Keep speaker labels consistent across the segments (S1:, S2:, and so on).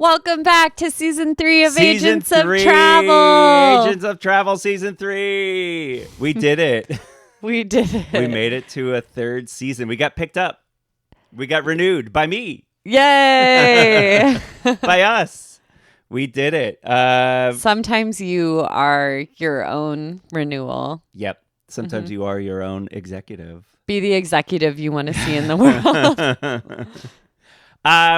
S1: Welcome back to season 3 of
S2: Season
S1: Agents
S2: 3,
S1: of Travel.
S2: Agents of Travel season 3. We did it.
S1: We did it.
S2: We made it to a third season. We got picked up. We got renewed by me.
S1: Yay!
S2: By us. We did it.
S1: Sometimes you are your own renewal.
S2: Yep. Sometimes you are your own executive.
S1: Be the executive you want to see in the world.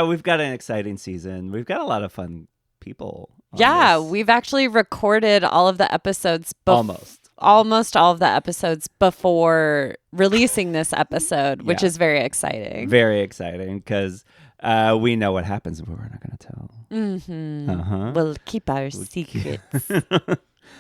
S2: We've got an exciting season. We've got a lot of fun people.
S1: Yeah,
S2: this.
S1: we've actually recorded all of the episodes. Almost all of the episodes before releasing this episode, which is very exciting.
S2: Very exciting because we know what happens, but we're not going to tell.
S1: Mm-hmm. We'll keep our secrets,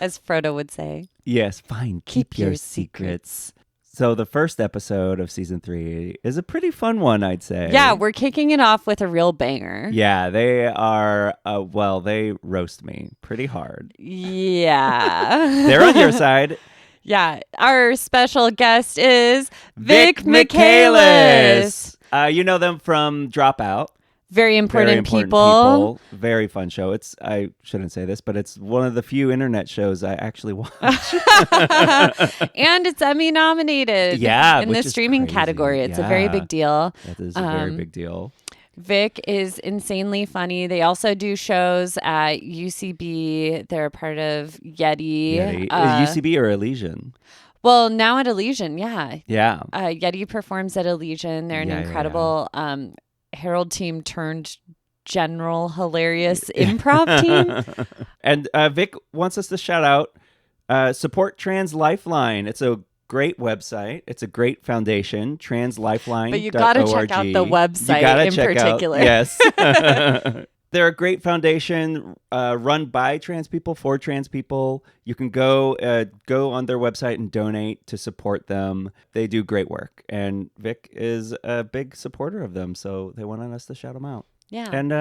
S1: as Frodo would say.
S2: Yes, fine. Keep your secrets. So the first episode of season 3 is a pretty fun one, I'd say.
S1: Yeah, we're kicking it off with a real banger.
S2: Yeah, they are, they roast me pretty hard.
S1: Yeah.
S2: They're on your side.
S1: Yeah, our special guest is
S2: Vic Michaelis. You know them from Dropout.
S1: Very important people.
S2: Very fun show. I shouldn't say this, but it's one of the few internet shows I actually watch.
S1: And it's Emmy nominated.
S2: Yeah,
S1: in the streaming category. It's a very big deal.
S2: That is a very big deal.
S1: Vic is insanely funny. They also do shows at UCB. They're a part of Yeti.
S2: UCB or Elysian?
S1: Well, now at Elysian, yeah.
S2: Yeah.
S1: Yeti performs at Elysian. They're an incredible Herald team turned general hilarious improv team.
S2: And Vic wants us to shout out Support Trans Lifeline. It's a great website. It's a great foundation, translifeline.org.
S1: But you got to check out the website in particular.
S2: Yes. They're a great foundation run by trans people, for trans people. You can go on their website and donate to support them. They do great work. And Vic is a big supporter of them, so they wanted us to shout them out.
S1: Yeah.
S2: And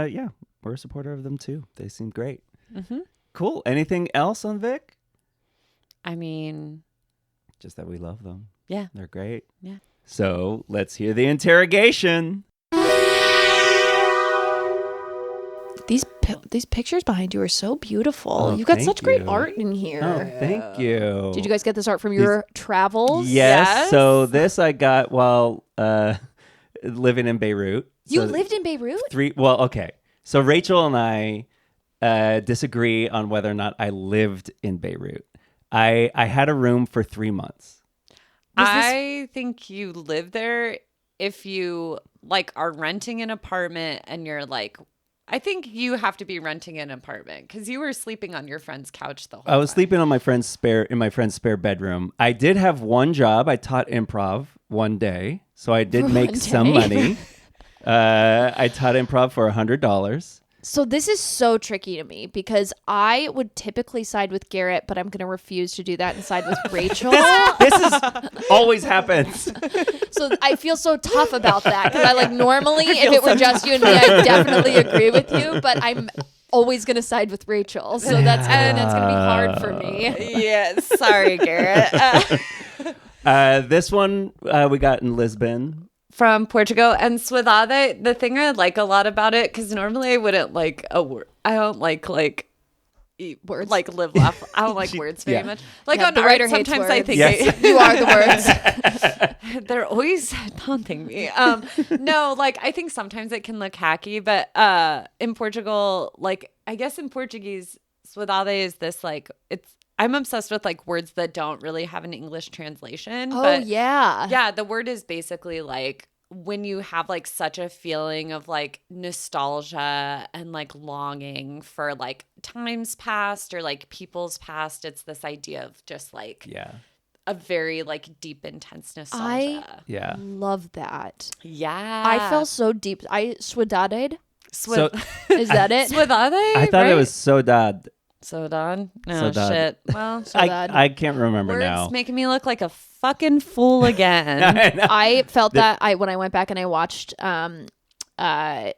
S2: we're a supporter of them too. They seem great.
S1: Mm-hmm.
S2: Cool. Anything else on Vic?
S1: I mean...
S2: just that we love them.
S1: Yeah.
S2: They're great.
S1: Yeah.
S2: So let's hear the interrogation.
S3: These pictures behind you are so beautiful.
S2: Oh,
S3: You've got
S2: thank
S3: such great
S2: you.
S3: art in here.
S2: Oh, thank you.
S3: Did you guys get this art from your travels?
S2: Yes. So this I got while living in Beirut.
S3: You lived in Beirut?
S2: Okay. So Rachel and I disagree on whether or not I lived in Beirut. I had a room for 3 months.
S1: I think you live there if you are renting an apartment and you're I think you have to be renting an apartment because you were sleeping on your friend's couch the whole time.
S2: I was sleeping on my friend's spare bedroom. I did have one job. I taught improv one day, so I did make some money. I taught improv for $100.
S3: So this is so tricky to me because I would typically side with Garrett, but I'm going to refuse to do that and side with Rachel.
S2: This always happens.
S3: So I feel so tough about that because I normally, if it were just you and me, I definitely agree with you, but I'm always going to side with Rachel. So that's going to be hard for me.
S1: Yeah, sorry, Garrett.
S2: This one we got in Lisbon.
S1: From Portugal and Suadade. The thing I like a lot about it, because normally I wouldn't like a word. I don't like
S3: words,
S1: live, laugh. I don't like words very much. On
S3: the
S1: art,
S3: writer hates
S1: sometimes
S3: words.
S1: I think
S3: You are the words.
S1: they're always taunting me. No, I think sometimes it can look hacky, but in Portugal, I guess in Portuguese, Suadade is this it's. I'm obsessed with words that don't really have an English translation.
S3: Oh,
S1: but
S3: yeah.
S1: Yeah, the word is basically when you have such a feeling of nostalgia and longing for times past or people's past. It's this idea of just a very deep, intense nostalgia.
S3: I love that.
S1: Yeah.
S3: I felt so deep. Swadaded.
S2: So,
S3: is that it?
S1: Swadade?
S2: I thought it was Sodad.
S1: Sodan? No,
S2: Sodad.
S1: shit. Well,
S2: I can't remember
S1: words
S2: now.
S1: making me look like a fucking fool again.
S3: I felt that when I went back and I watched old SNL.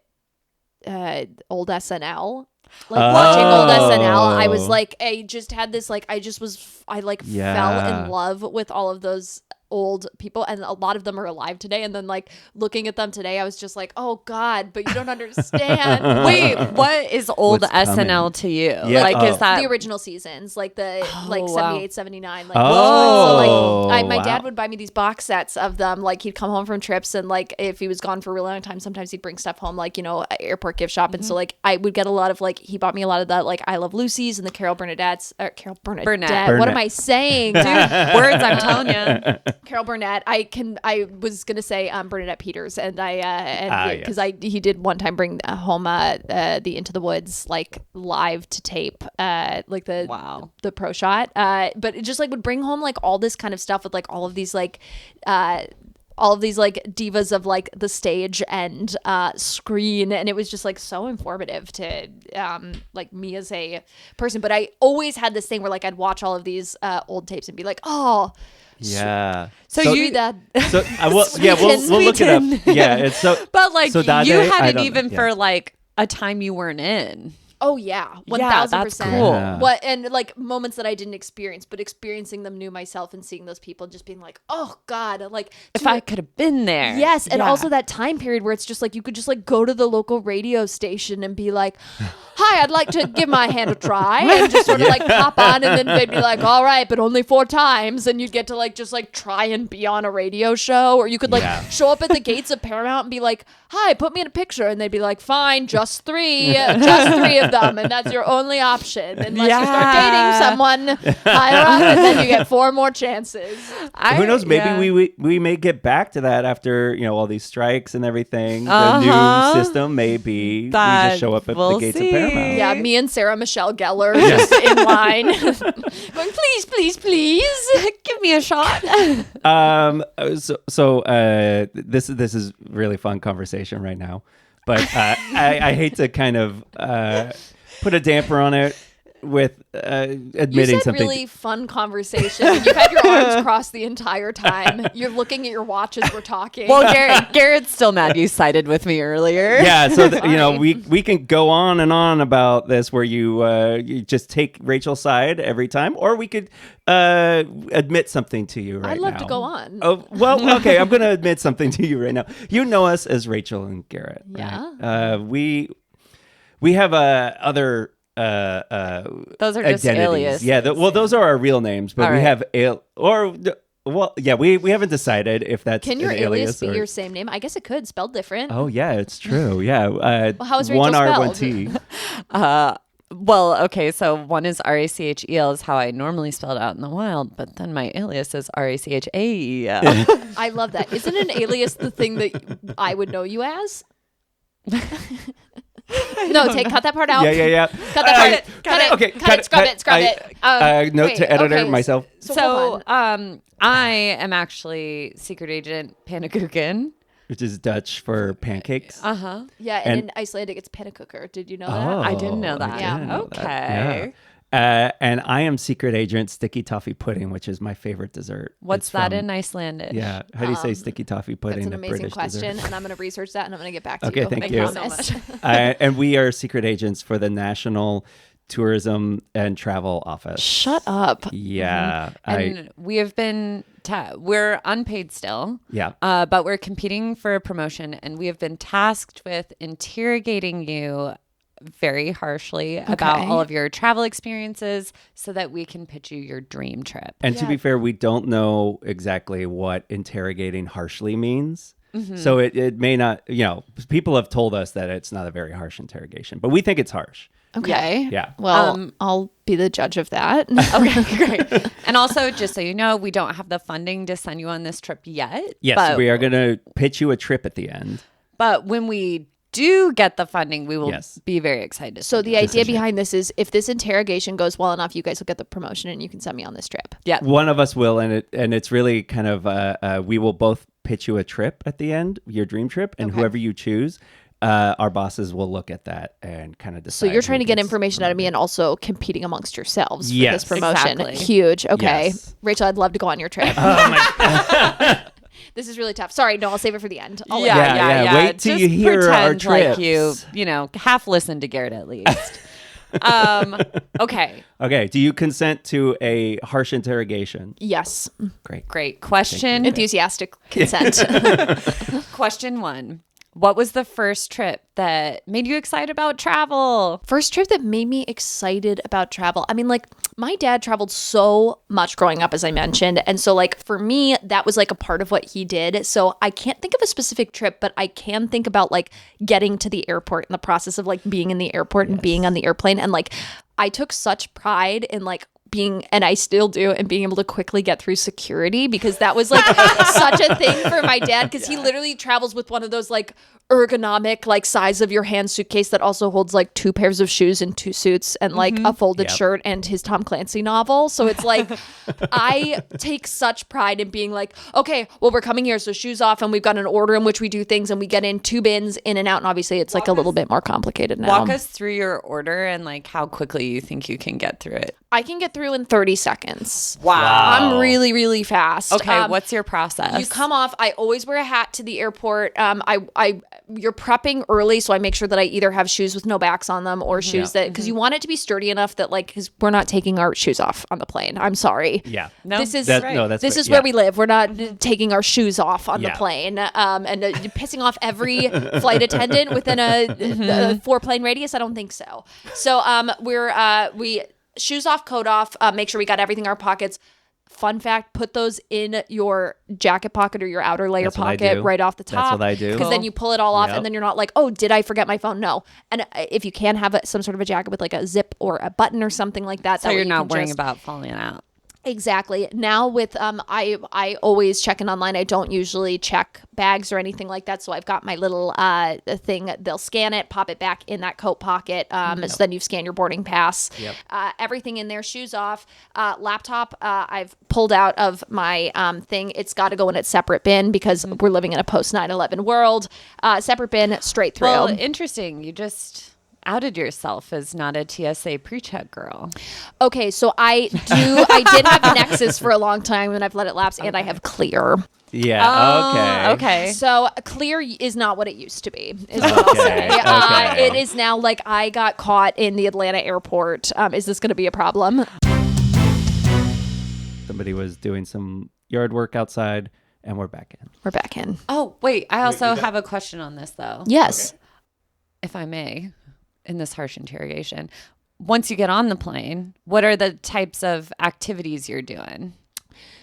S3: Watching old SNL, I was I just had this I fell in love with all of those old people, and a lot of them are alive today. And then like looking at them today, I was just like, oh God, but you don't understand.
S1: Wait, what is old
S2: What's
S1: SNL
S2: coming?
S1: to you?
S2: Yeah,
S1: Like, is that
S3: The original seasons, like the like
S1: wow.
S3: 78, 79. Like,
S2: Oh,
S3: so like my
S2: wow.
S3: dad would buy me these box sets of them. Like he'd come home from trips, and like if he was gone for a really long time, sometimes he'd bring stuff home, like, you know, airport gift shop. And so like I would get a lot of like, he bought me a lot of that, like I Love Lucy's and the Carol Burnett.
S1: Burnett.
S3: What am I saying?
S1: dude? Words, I'm telling you.
S3: Carol Burnett. I was gonna say Bernadette Peters, and because
S2: yes.
S3: he did one time bring home the Into the Woods like live to tape, like the
S1: Wow.
S3: the pro shot, but it just like would bring home like all this kind of stuff with like all of these like divas of like the stage and screen, and it was just like so informative to like me as a person. But I always had this thing where like I'd watch all of these old tapes and be like, oh.
S2: Yeah.
S1: So
S3: So
S1: you-
S3: that
S2: So we'll look it up. Yeah, it's so.
S1: But like
S2: So Dade,
S1: you
S2: I
S1: had it
S2: don't-
S1: even
S2: yeah.
S1: for like a time you weren't in.
S3: Oh yeah, 1,000%.
S1: that's cool.
S2: Yeah.
S3: What, and like moments that I didn't experience, but experiencing them new myself, and seeing those people just being like, oh God, like
S1: If I could have been there.
S3: yes, and
S1: Yeah.
S3: also that time period where it's just like you could just like go to the local radio station and be like, hi, I'd like to give my hand a try, and just sort of like pop on, and then they'd be like, all right, but only 4 times, and you'd get to like just like try and be on a radio show, or you could like
S2: Yeah.
S3: show up at the gates of Paramount and be like, hi, put me in a picture, and they'd be like, fine, just 3 of them, and that's your only option unless you start dating someone higher up, and then you get 4 more chances.
S2: Who knows? Maybe
S1: yeah.
S2: we may get back to that after all these strikes and everything. The
S1: Uh-huh.
S2: new system, maybe we
S1: That
S2: just show up at the
S1: we'll
S2: gates
S1: see.
S2: of Paramount.
S3: Yeah, me and Sarah Michelle Gellar just in line, going, please, please, please.
S1: Give me a shot.
S2: This is really fun conversation right now, but I hate to kind of put a damper on it with
S3: You
S2: admitting
S3: said
S2: something.
S3: really fun conversation. You've had your arms crossed the entire time. You're looking at your watch as we're talking.
S1: Well, Garrett's still mad you sided with me earlier.
S2: Yeah, so
S3: Sorry.
S2: we can go on and on about this, where you just take Rachel's side every time, or we could admit something to you right now.
S3: I'd love to go on.
S2: Oh well, okay. I'm going to admit something to you right now. You know us as Rachel and Garrett.
S3: Yeah.
S2: Right? We have other.
S1: Those are just
S2: identities.
S1: aliases.
S2: Yeah. Those are our real names, but
S1: All
S2: we
S1: right.
S2: have we haven't decided if that's
S3: Can your
S2: an
S3: alias be
S2: or-
S3: your same name? I guess it could, spelled different.
S2: Oh yeah, it's true. Yeah.
S3: Well, how is Rachel
S2: 1 R, 1
S3: spelled?
S2: T.
S1: Well, okay, so one is Rachel is how I normally spell it out in the wild, but then my alias is Rachel.
S3: I love that. Isn't an alias the thing that I would know you as? No, cut that part out.
S2: Yeah.
S3: Cut that part. Cut it.
S2: Okay,
S3: Cut it. Scrub it.
S2: Note
S3: Wait,
S2: to editor
S3: okay,
S2: myself.
S3: So,
S1: So,
S3: hold on.
S1: I am actually secret agent Panagugan.
S2: Which is Dutch for pancakes.
S1: Uh-huh.
S3: Yeah, and
S2: and-
S3: in Icelandic it's pannekuchen. Did you know
S2: Oh,
S3: that?
S1: I didn't know that.
S2: I
S3: Yeah.
S2: didn't know that.
S1: Okay.
S2: Yeah. And I am secret agent sticky toffee pudding, which is my favorite dessert.
S1: What's
S2: It's
S1: that
S2: from-
S1: in Icelandic?
S2: Yeah. How do you say sticky toffee pudding?
S3: That's an
S2: in
S3: amazing
S2: British
S3: question,
S2: dessert?
S3: and I'm going to research that, and I'm going to get back to
S2: Okay,
S3: you.
S2: thank
S3: I
S2: you.
S3: promise.
S1: So much.
S2: And we are secret agents for the National Tourism and Travel Office.
S3: Shut up.
S2: Yeah.
S1: And we have been, we're unpaid still.
S2: Yeah.
S1: But we're competing for a promotion, and we have been tasked with interrogating you very harshly about all of your travel experiences so that we can pitch you your dream trip.
S2: And to
S3: Yeah.
S2: be fair, we don't know exactly what interrogating harshly means. So it may not, people have told us that it's not a very harsh interrogation, but we think it's harsh.
S3: Okay.
S2: Yeah.
S3: Well, I'll be the judge of that.
S1: Okay, great. And also, just so you know, we don't have the funding to send you on this trip yet.
S2: Yes,
S1: but,
S2: we are going to pitch you a trip at the end.
S1: But when we do get the funding, we will
S2: Yes.
S1: be very excited.
S3: So the idea behind this is if this interrogation goes well enough, you guys will get the promotion and you can send me on this trip.
S1: yeah.
S2: One of us will, and it's really kind of we will both pitch you a trip at the end, your dream trip, and
S3: Okay.
S2: whoever you choose, our bosses will look at that and kind of decide.
S3: So you're trying
S2: who
S3: to get
S2: gets
S3: information out of me
S2: promoted.
S3: and also competing amongst yourselves for
S2: Yes.
S3: this promotion.
S1: Exactly.
S3: Huge. Okay.
S2: Yes.
S3: Rachel, I'd love to go on your trip.
S2: Oh my
S3: This is really tough. Sorry, no, I'll save it for the end. I'll let
S1: Yeah,
S3: you
S2: Yeah,
S3: know.
S2: yeah. Wait till
S1: Just
S2: you hear our
S1: pretend like
S2: trips.
S1: you half listen to Garrett at least. Okay.
S2: Okay. Do you consent to a harsh interrogation?
S3: Yes.
S2: Great.
S1: Great. Question.
S3: Enthusiastic consent.
S1: Question 1. What was the first trip that made you excited about travel?
S3: First trip that made me excited about travel. I mean, like, my dad traveled so much growing up, as I mentioned. And so, like, for me, that was like a part of what he did. So I can't think of a specific trip, but I can think about like getting to the airport and the process of like being in the airport and being on the airplane. And like, I took such pride in like being, and I still do, and being able to quickly get through security, because that was like such a thing for my dad, because he literally travels with one of those like ergonomic like size of your hand suitcase that also holds like 2 pairs of shoes and 2 suits and like a folded shirt and his Tom Clancy novel. So it's like I take such pride in being like, okay, well, we're coming here, so shoes off, and we've got an order in which we do things, and we get in 2 bins in and out, and obviously it's like a little bit more complicated now.
S1: Walk us through your order and like how quickly you think you can get through it.
S3: I can get through in 30 seconds.
S1: Wow.
S3: I'm really, really fast.
S1: Okay, what's your process?
S3: You come off. I always wear a hat to the airport. You're prepping early, so I make sure that I either have shoes with no backs on them or shoes that, because you want it to be sturdy enough that like, because we're not taking our shoes off on the plane. I'm sorry.
S2: Yeah.
S1: No,
S3: This is
S2: that's
S3: this is where we live. We're not taking our shoes off on the plane, and pissing off every flight attendant within a 4-plane radius. I don't think so. So we shoes off, coat off. Make sure we got everything in our pockets. Fun fact, put those in your jacket pocket or your outer layer pocket right off the top.
S2: That's what I do.
S3: Because then you pull it all off, and then you're not like, oh, did I forget my phone? No. And if you can have some sort of a jacket with like a zip or a button or something like that.
S1: So you're not worrying about falling out.
S3: Exactly. Now with I always check in online. I don't usually check bags or anything like that. So I've got my little thing. They'll scan it, pop it back in that coat pocket. So then you scan your boarding pass. Yep. Everything in there, shoes off. Laptop I've pulled out of my thing. It's got to go in its separate bin, because we're living in a post 9/11 world. Separate bin, straight through.
S1: Well, interesting. You just outed yourself as not a TSA pre-check girl.
S3: Okay, so I did have Nexus for a long time, and I've let it lapse, and I have Clear.
S2: Yeah.
S1: Okay.
S3: So Clear is not what it used to be, is what I'll say. It is now like I got caught in the Atlanta airport. Is this going to be a problem?
S2: Somebody was doing some yard work outside, and we're back in.
S3: We're back in.
S1: Oh, wait. I also have a question on this, though.
S3: Yes.
S1: Okay. If I may, in this harsh interrogation, once you get on the plane, what are the types of activities you're doing?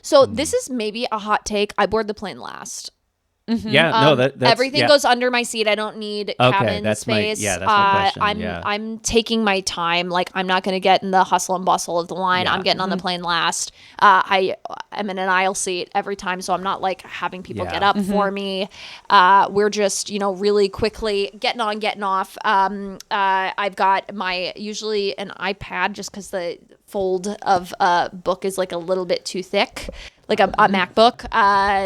S3: So this is maybe a hot take. I board the plane last.
S2: Mm-hmm. Yeah, no, that's
S3: everything goes under my seat. I don't need cabin space.
S2: That's my question.
S3: I'm taking my time. Like, I'm not going to get in the hustle and bustle of the line. I'm getting on the plane last. I am in an aisle seat every time, so I'm not like having people get up for me. We're just, really quickly getting on, getting off. I've got usually an iPad, just because the fold of a book is like a little bit too thick, like a MacBook.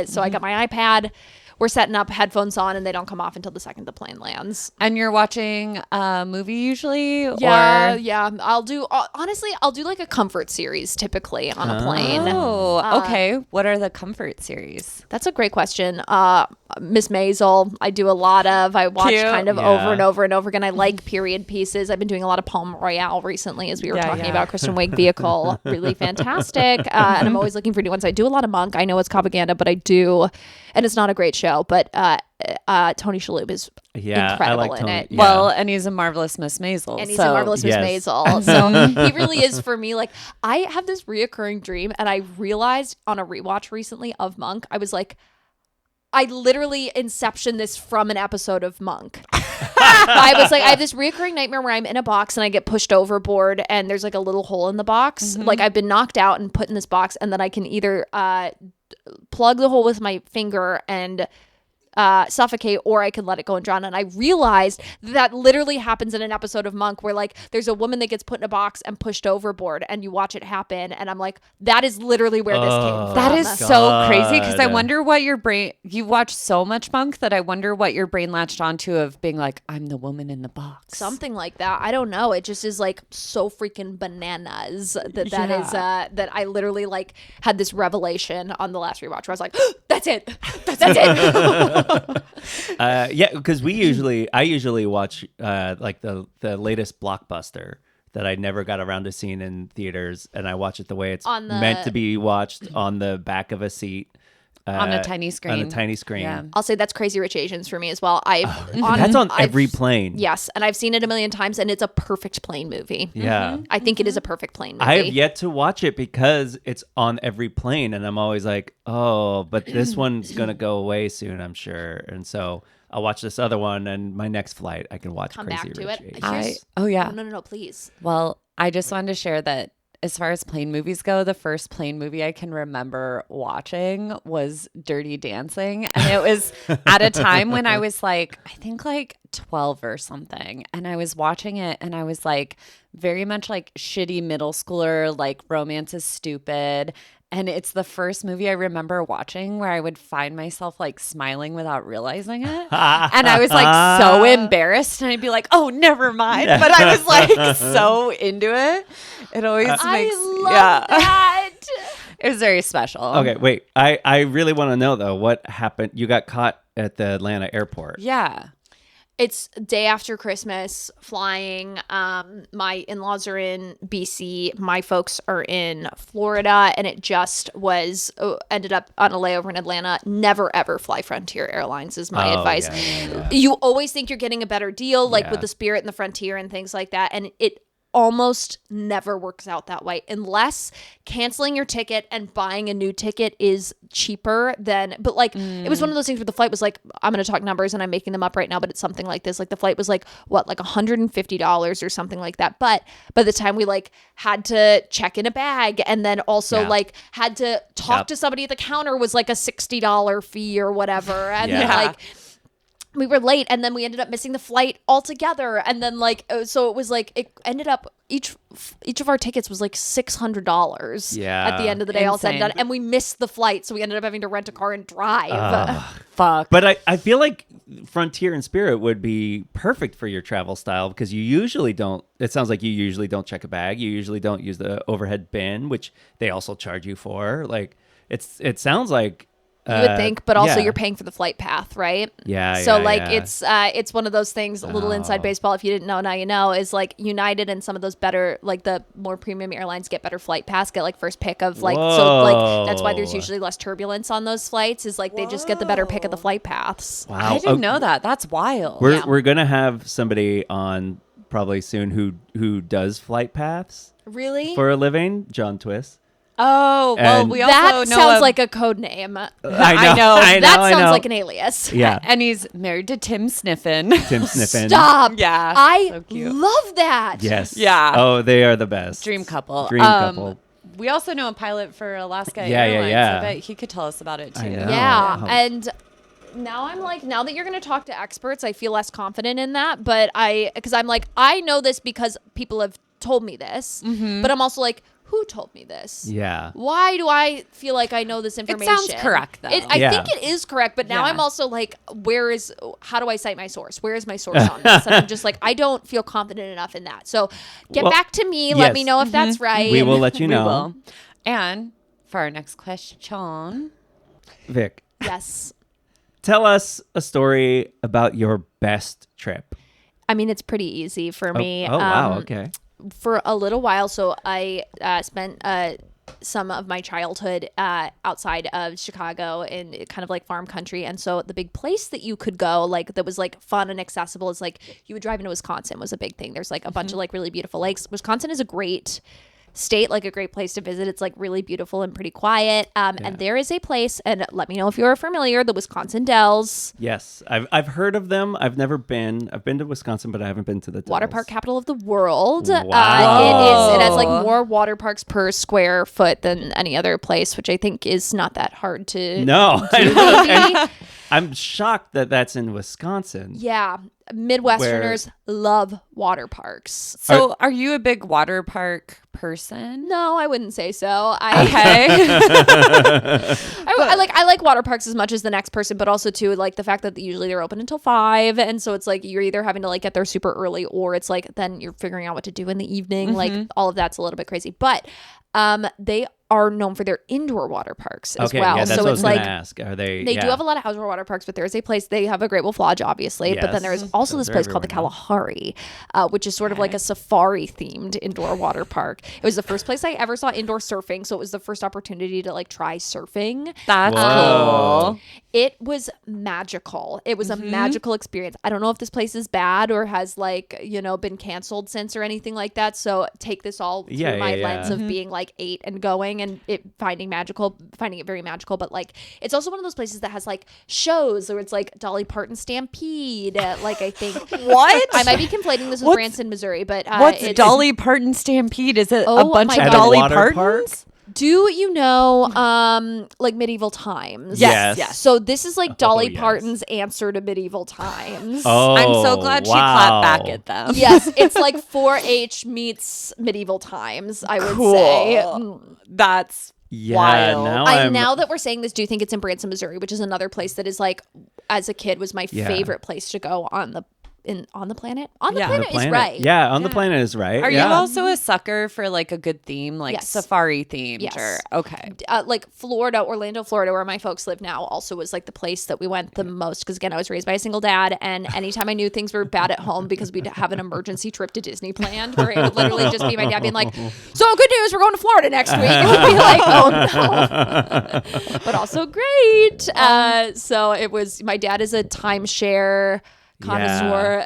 S3: So I got my iPad. We're setting up, headphones on, and they don't come off until the second the plane lands.
S1: And you're watching a movie usually?
S3: Yeah. I'll do like a comfort series typically on a plane.
S1: Oh, okay. What are the comfort series?
S3: That's a great question. Miss Maisel, I do a lot of. I watch kind of over and over and over again. I like period pieces. I've been doing a lot of Palm Royale recently, as we were talking about. Kristen Wiig vehicle, really fantastic. And I'm always looking for new ones. I do a lot of Monk. I know it's propaganda, but I do, and it's not a great show. But Tony Shalhoub is incredible in it.
S1: Yeah. Well, and he's a marvelous Miss Maisel.
S3: And he's a marvelous Miss Maisel. So he really is for me. Like, I have this reoccurring dream, and I realized on a rewatch recently of Monk, I was like, I literally inception this from an episode of Monk. I was like, I have this reoccurring nightmare where I'm in a box and I get pushed overboard, and there's like a little hole in the box. Mm-hmm. Like, I've been knocked out and put in this box, and then I can either plug the hole with my finger and suffocate, or I can let it go and drown. And I realized that literally happens in an episode of Monk, where like there's a woman that gets put in a box and pushed overboard, and you watch it happen, and I'm like, that is literally where this came from.
S1: That is so crazy, because I wonder what your brain, you watch so much Monk that I wonder what your brain latched onto of being like, I'm the woman in the box.
S3: Something like that. I don't know. It just is like so freaking bananas that I literally like had this revelation on the last rewatch where I was like, that's it. That's it.
S2: Because I usually watch like the latest blockbuster that I never got around to seeing in theaters, and I watch it the way it's
S3: On the-
S2: meant to be watched, on the back of a seat.
S1: On a tiny screen.
S2: On a tiny screen.
S1: Yeah.
S3: I'll say that's Crazy Rich Asians for me as well.
S2: That's on every plane.
S3: Yes, and I've seen it a million times, and it's a perfect plane movie.
S2: Yeah.
S3: I think it is a perfect plane movie.
S2: I have yet to watch it because it's on every plane, and I'm always like, oh, but this one's going to go away soon, I'm sure. And so I'll watch this other one, and my next flight, I can watch
S3: Come
S2: Crazy
S3: back to
S2: Rich
S3: it.
S2: Asians.
S1: Oh, yeah.
S3: No, please.
S1: Well, I just wanted to share that as far as plane movies go, the first plane movie I can remember watching was Dirty Dancing. And it was at a time when I was like, I think like 12 or something. And I was watching it and I was like, very much like shitty middle schooler, like romance is stupid. And it's the first movie I remember watching where I would find myself like smiling without realizing it. And I was like so embarrassed and I'd be like, oh, never mind. But I was like so into it. It always makes
S3: I love that.
S1: It was very special.
S2: Okay, wait. I really want to know, though, what happened. You got caught at the Atlanta airport.
S1: Yeah.
S3: It's day after Christmas, flying. My in-laws are in BC. My folks are in Florida, and it just was ended up on a layover in Atlanta. Never ever fly Frontier Airlines is my advice.
S2: Yeah.
S3: You always think you're getting a better deal, like
S2: Yeah.
S3: with the Spirit and the Frontier and things like that, and it almost never works out that way unless canceling your ticket and buying a new ticket is cheaper than, but like it was one of those things where the flight was like, I'm going to talk numbers and I'm making them up right now, but it's something like this. Like the flight was like what, like $150 or something like that. But by the time we like had to check in a bag and then also like had to talk to somebody at the counter was like a $60 fee or whatever. And then like we were late and then we ended up missing the flight altogether. And then like, so it was like, it ended up each of our tickets was like $600 at the end of the day, all said and done. And we missed the flight. So we ended up having to rent a car and drive.
S1: Fuck.
S2: But I feel like Frontier and Spirit would be perfect for your travel style because you usually don't, it sounds like you usually don't check a bag. You usually don't use the overhead bin, which they also charge you for. Like it sounds like,
S3: you would think, but also
S2: yeah.
S3: you're paying for the flight path, right?
S2: Yeah.
S3: So
S2: yeah,
S3: like
S2: yeah.
S3: it's one of those things. A little inside baseball, if you didn't know, now you know. Is like United and some of those better, like the more premium airlines get better flight pass, get like first pick of like.
S2: Whoa.
S3: So like that's why there's usually less turbulence on those flights. Is like they just get the better pick of the flight paths.
S2: Wow.
S1: I didn't know that. That's wild.
S2: We're gonna have somebody on probably soon who does flight paths
S3: Really?
S2: for a living, John Twist.
S1: Oh, well,
S2: And-
S1: we also
S3: That
S1: know
S3: sounds
S1: of-
S3: like a code name.
S2: I know.
S3: That sounds
S2: I know.
S3: like an alias.
S2: Yeah.
S1: And he's married to Tim Sniffen.
S2: Tim Sniffen.
S3: Stop.
S1: Yeah.
S3: I
S1: So cute.
S3: love that.
S2: Yes.
S1: Yeah.
S2: Oh, they are the best.
S1: Dream couple.
S2: Dream couple.
S1: We also know a pilot for Alaska
S2: Yeah,
S1: Airlines.
S2: yeah.
S1: I bet he could tell us about it too.
S2: I know.
S3: Yeah.
S2: Oh.
S3: And now I'm like, now that you're going to talk to experts, I feel less confident in that. But because I'm like, I know this because people have told me this. But I'm also like, who told me this?
S2: Yeah.
S3: Why do I feel like I know this information?
S1: sounds correct, though.
S3: I
S2: Yeah.
S3: think it is correct, but now
S1: Yeah.
S3: I'm also like, how do I cite my source? Where is my source on this? And I'm just like, I don't feel confident enough in that. So get
S2: Well,
S3: back to me. Let
S2: yes.
S3: me know if that's right.
S2: We will let you
S1: We
S2: know.
S1: will. And for our next question,
S2: Vic,
S3: Yes.
S2: tell us a story about your best trip.
S3: I mean, it's pretty easy for me.
S2: Oh, wow. Okay.
S3: For a little while. So I spent some of my childhood outside of Chicago in kind of like farm country. And so the big place that you could go, like that was like fun and accessible, is like you would drive into Wisconsin was a big thing. There's like a bunch of like really beautiful lakes. Wisconsin is a great state, like a great place to visit. It's like really beautiful and pretty quiet. And there is a place, and let me know if you're familiar, the Wisconsin Dells.
S2: Yes. I've heard of them. I've never been. I've been to Wisconsin, but I haven't been to the
S3: Water
S2: Dells.
S3: park capital of the world.
S2: Wow.
S3: It has like more water parks per square foot than any other place, which I think is not that hard to
S2: No. I know.
S3: maybe.
S2: And I'm shocked that that's in Wisconsin.
S3: Yeah. Midwesterners love water parks.
S1: so are you a big water park person?
S3: No, I wouldn't say so.
S1: Okay.
S3: I like water parks as much as the next person, but also too like the fact that usually they're open until 5, and so it's like you're either having to like get there super early, or it's like then you're figuring out what to do in the evening. Like all of that's a little bit crazy, but they are known for their indoor water parks as
S2: Okay,
S3: well.
S2: yeah, that's
S3: so
S2: what I
S3: it's
S2: was gonna
S3: like
S2: ask. Are they?
S3: they do have a lot of outdoor water parks, but there is a place, they have a Great Wolf Lodge, obviously, but then
S2: Yes.
S3: there's also
S2: So
S3: this
S2: they're
S3: place called the
S2: everywhere now.
S3: Kalahari, which is sort of like a safari themed indoor water park. It was the first place I ever saw indoor surfing, so it was the first opportunity to like try surfing.
S1: That's
S2: Whoa.
S1: cool.
S3: It was magical. It was a magical experience. I don't know if this place is bad or has like, been canceled since or anything like that. So take this all through my lens of being like 8 and going and finding it very magical. But like, it's also one of those places that has like shows where it's like Dolly Parton Stampede. Like I think
S1: What?
S3: I might be conflating this with
S1: What's-
S3: Branson, Missouri, but
S1: What's
S3: it's,
S1: Dolly Parton Stampede? Is it a
S3: Oh
S1: bunch
S3: my
S1: of
S3: God.
S1: Dolly
S2: At a water
S1: Partons?
S3: Do you know like medieval times?
S2: Yes.
S3: So this is like Dolly
S2: yes.
S3: Parton's answer to medieval times.
S2: Oh,
S1: I'm so glad she clapped back at them.
S3: Yes, it's like 4-H meets medieval times, I would
S1: Cool.
S3: say.
S1: That's
S2: Yeah,
S1: wild.
S2: now
S3: Now that we're saying this, do think it's in Branson, Missouri, which is another place that is like, as a kid, was my favorite place to go on the planet. On the
S1: Yeah.
S3: planet is right.
S2: Yeah, on the planet is right.
S1: Are
S2: yeah.
S1: you also a sucker for like a good theme, like
S3: Yes.
S1: safari themed?
S3: Yes.
S1: Or okay.
S3: Like Florida, Orlando, Florida, where my folks live now, also was like the place that we went the most. Because again, I was raised by a single dad, and anytime I knew things were bad at home because we'd have an emergency trip to Disney planned, where it would literally just be my dad being like, "So good news, we're going to Florida next week." It would be like, "Oh no," but also great. So it was. My dad is a timeshare connoisseur.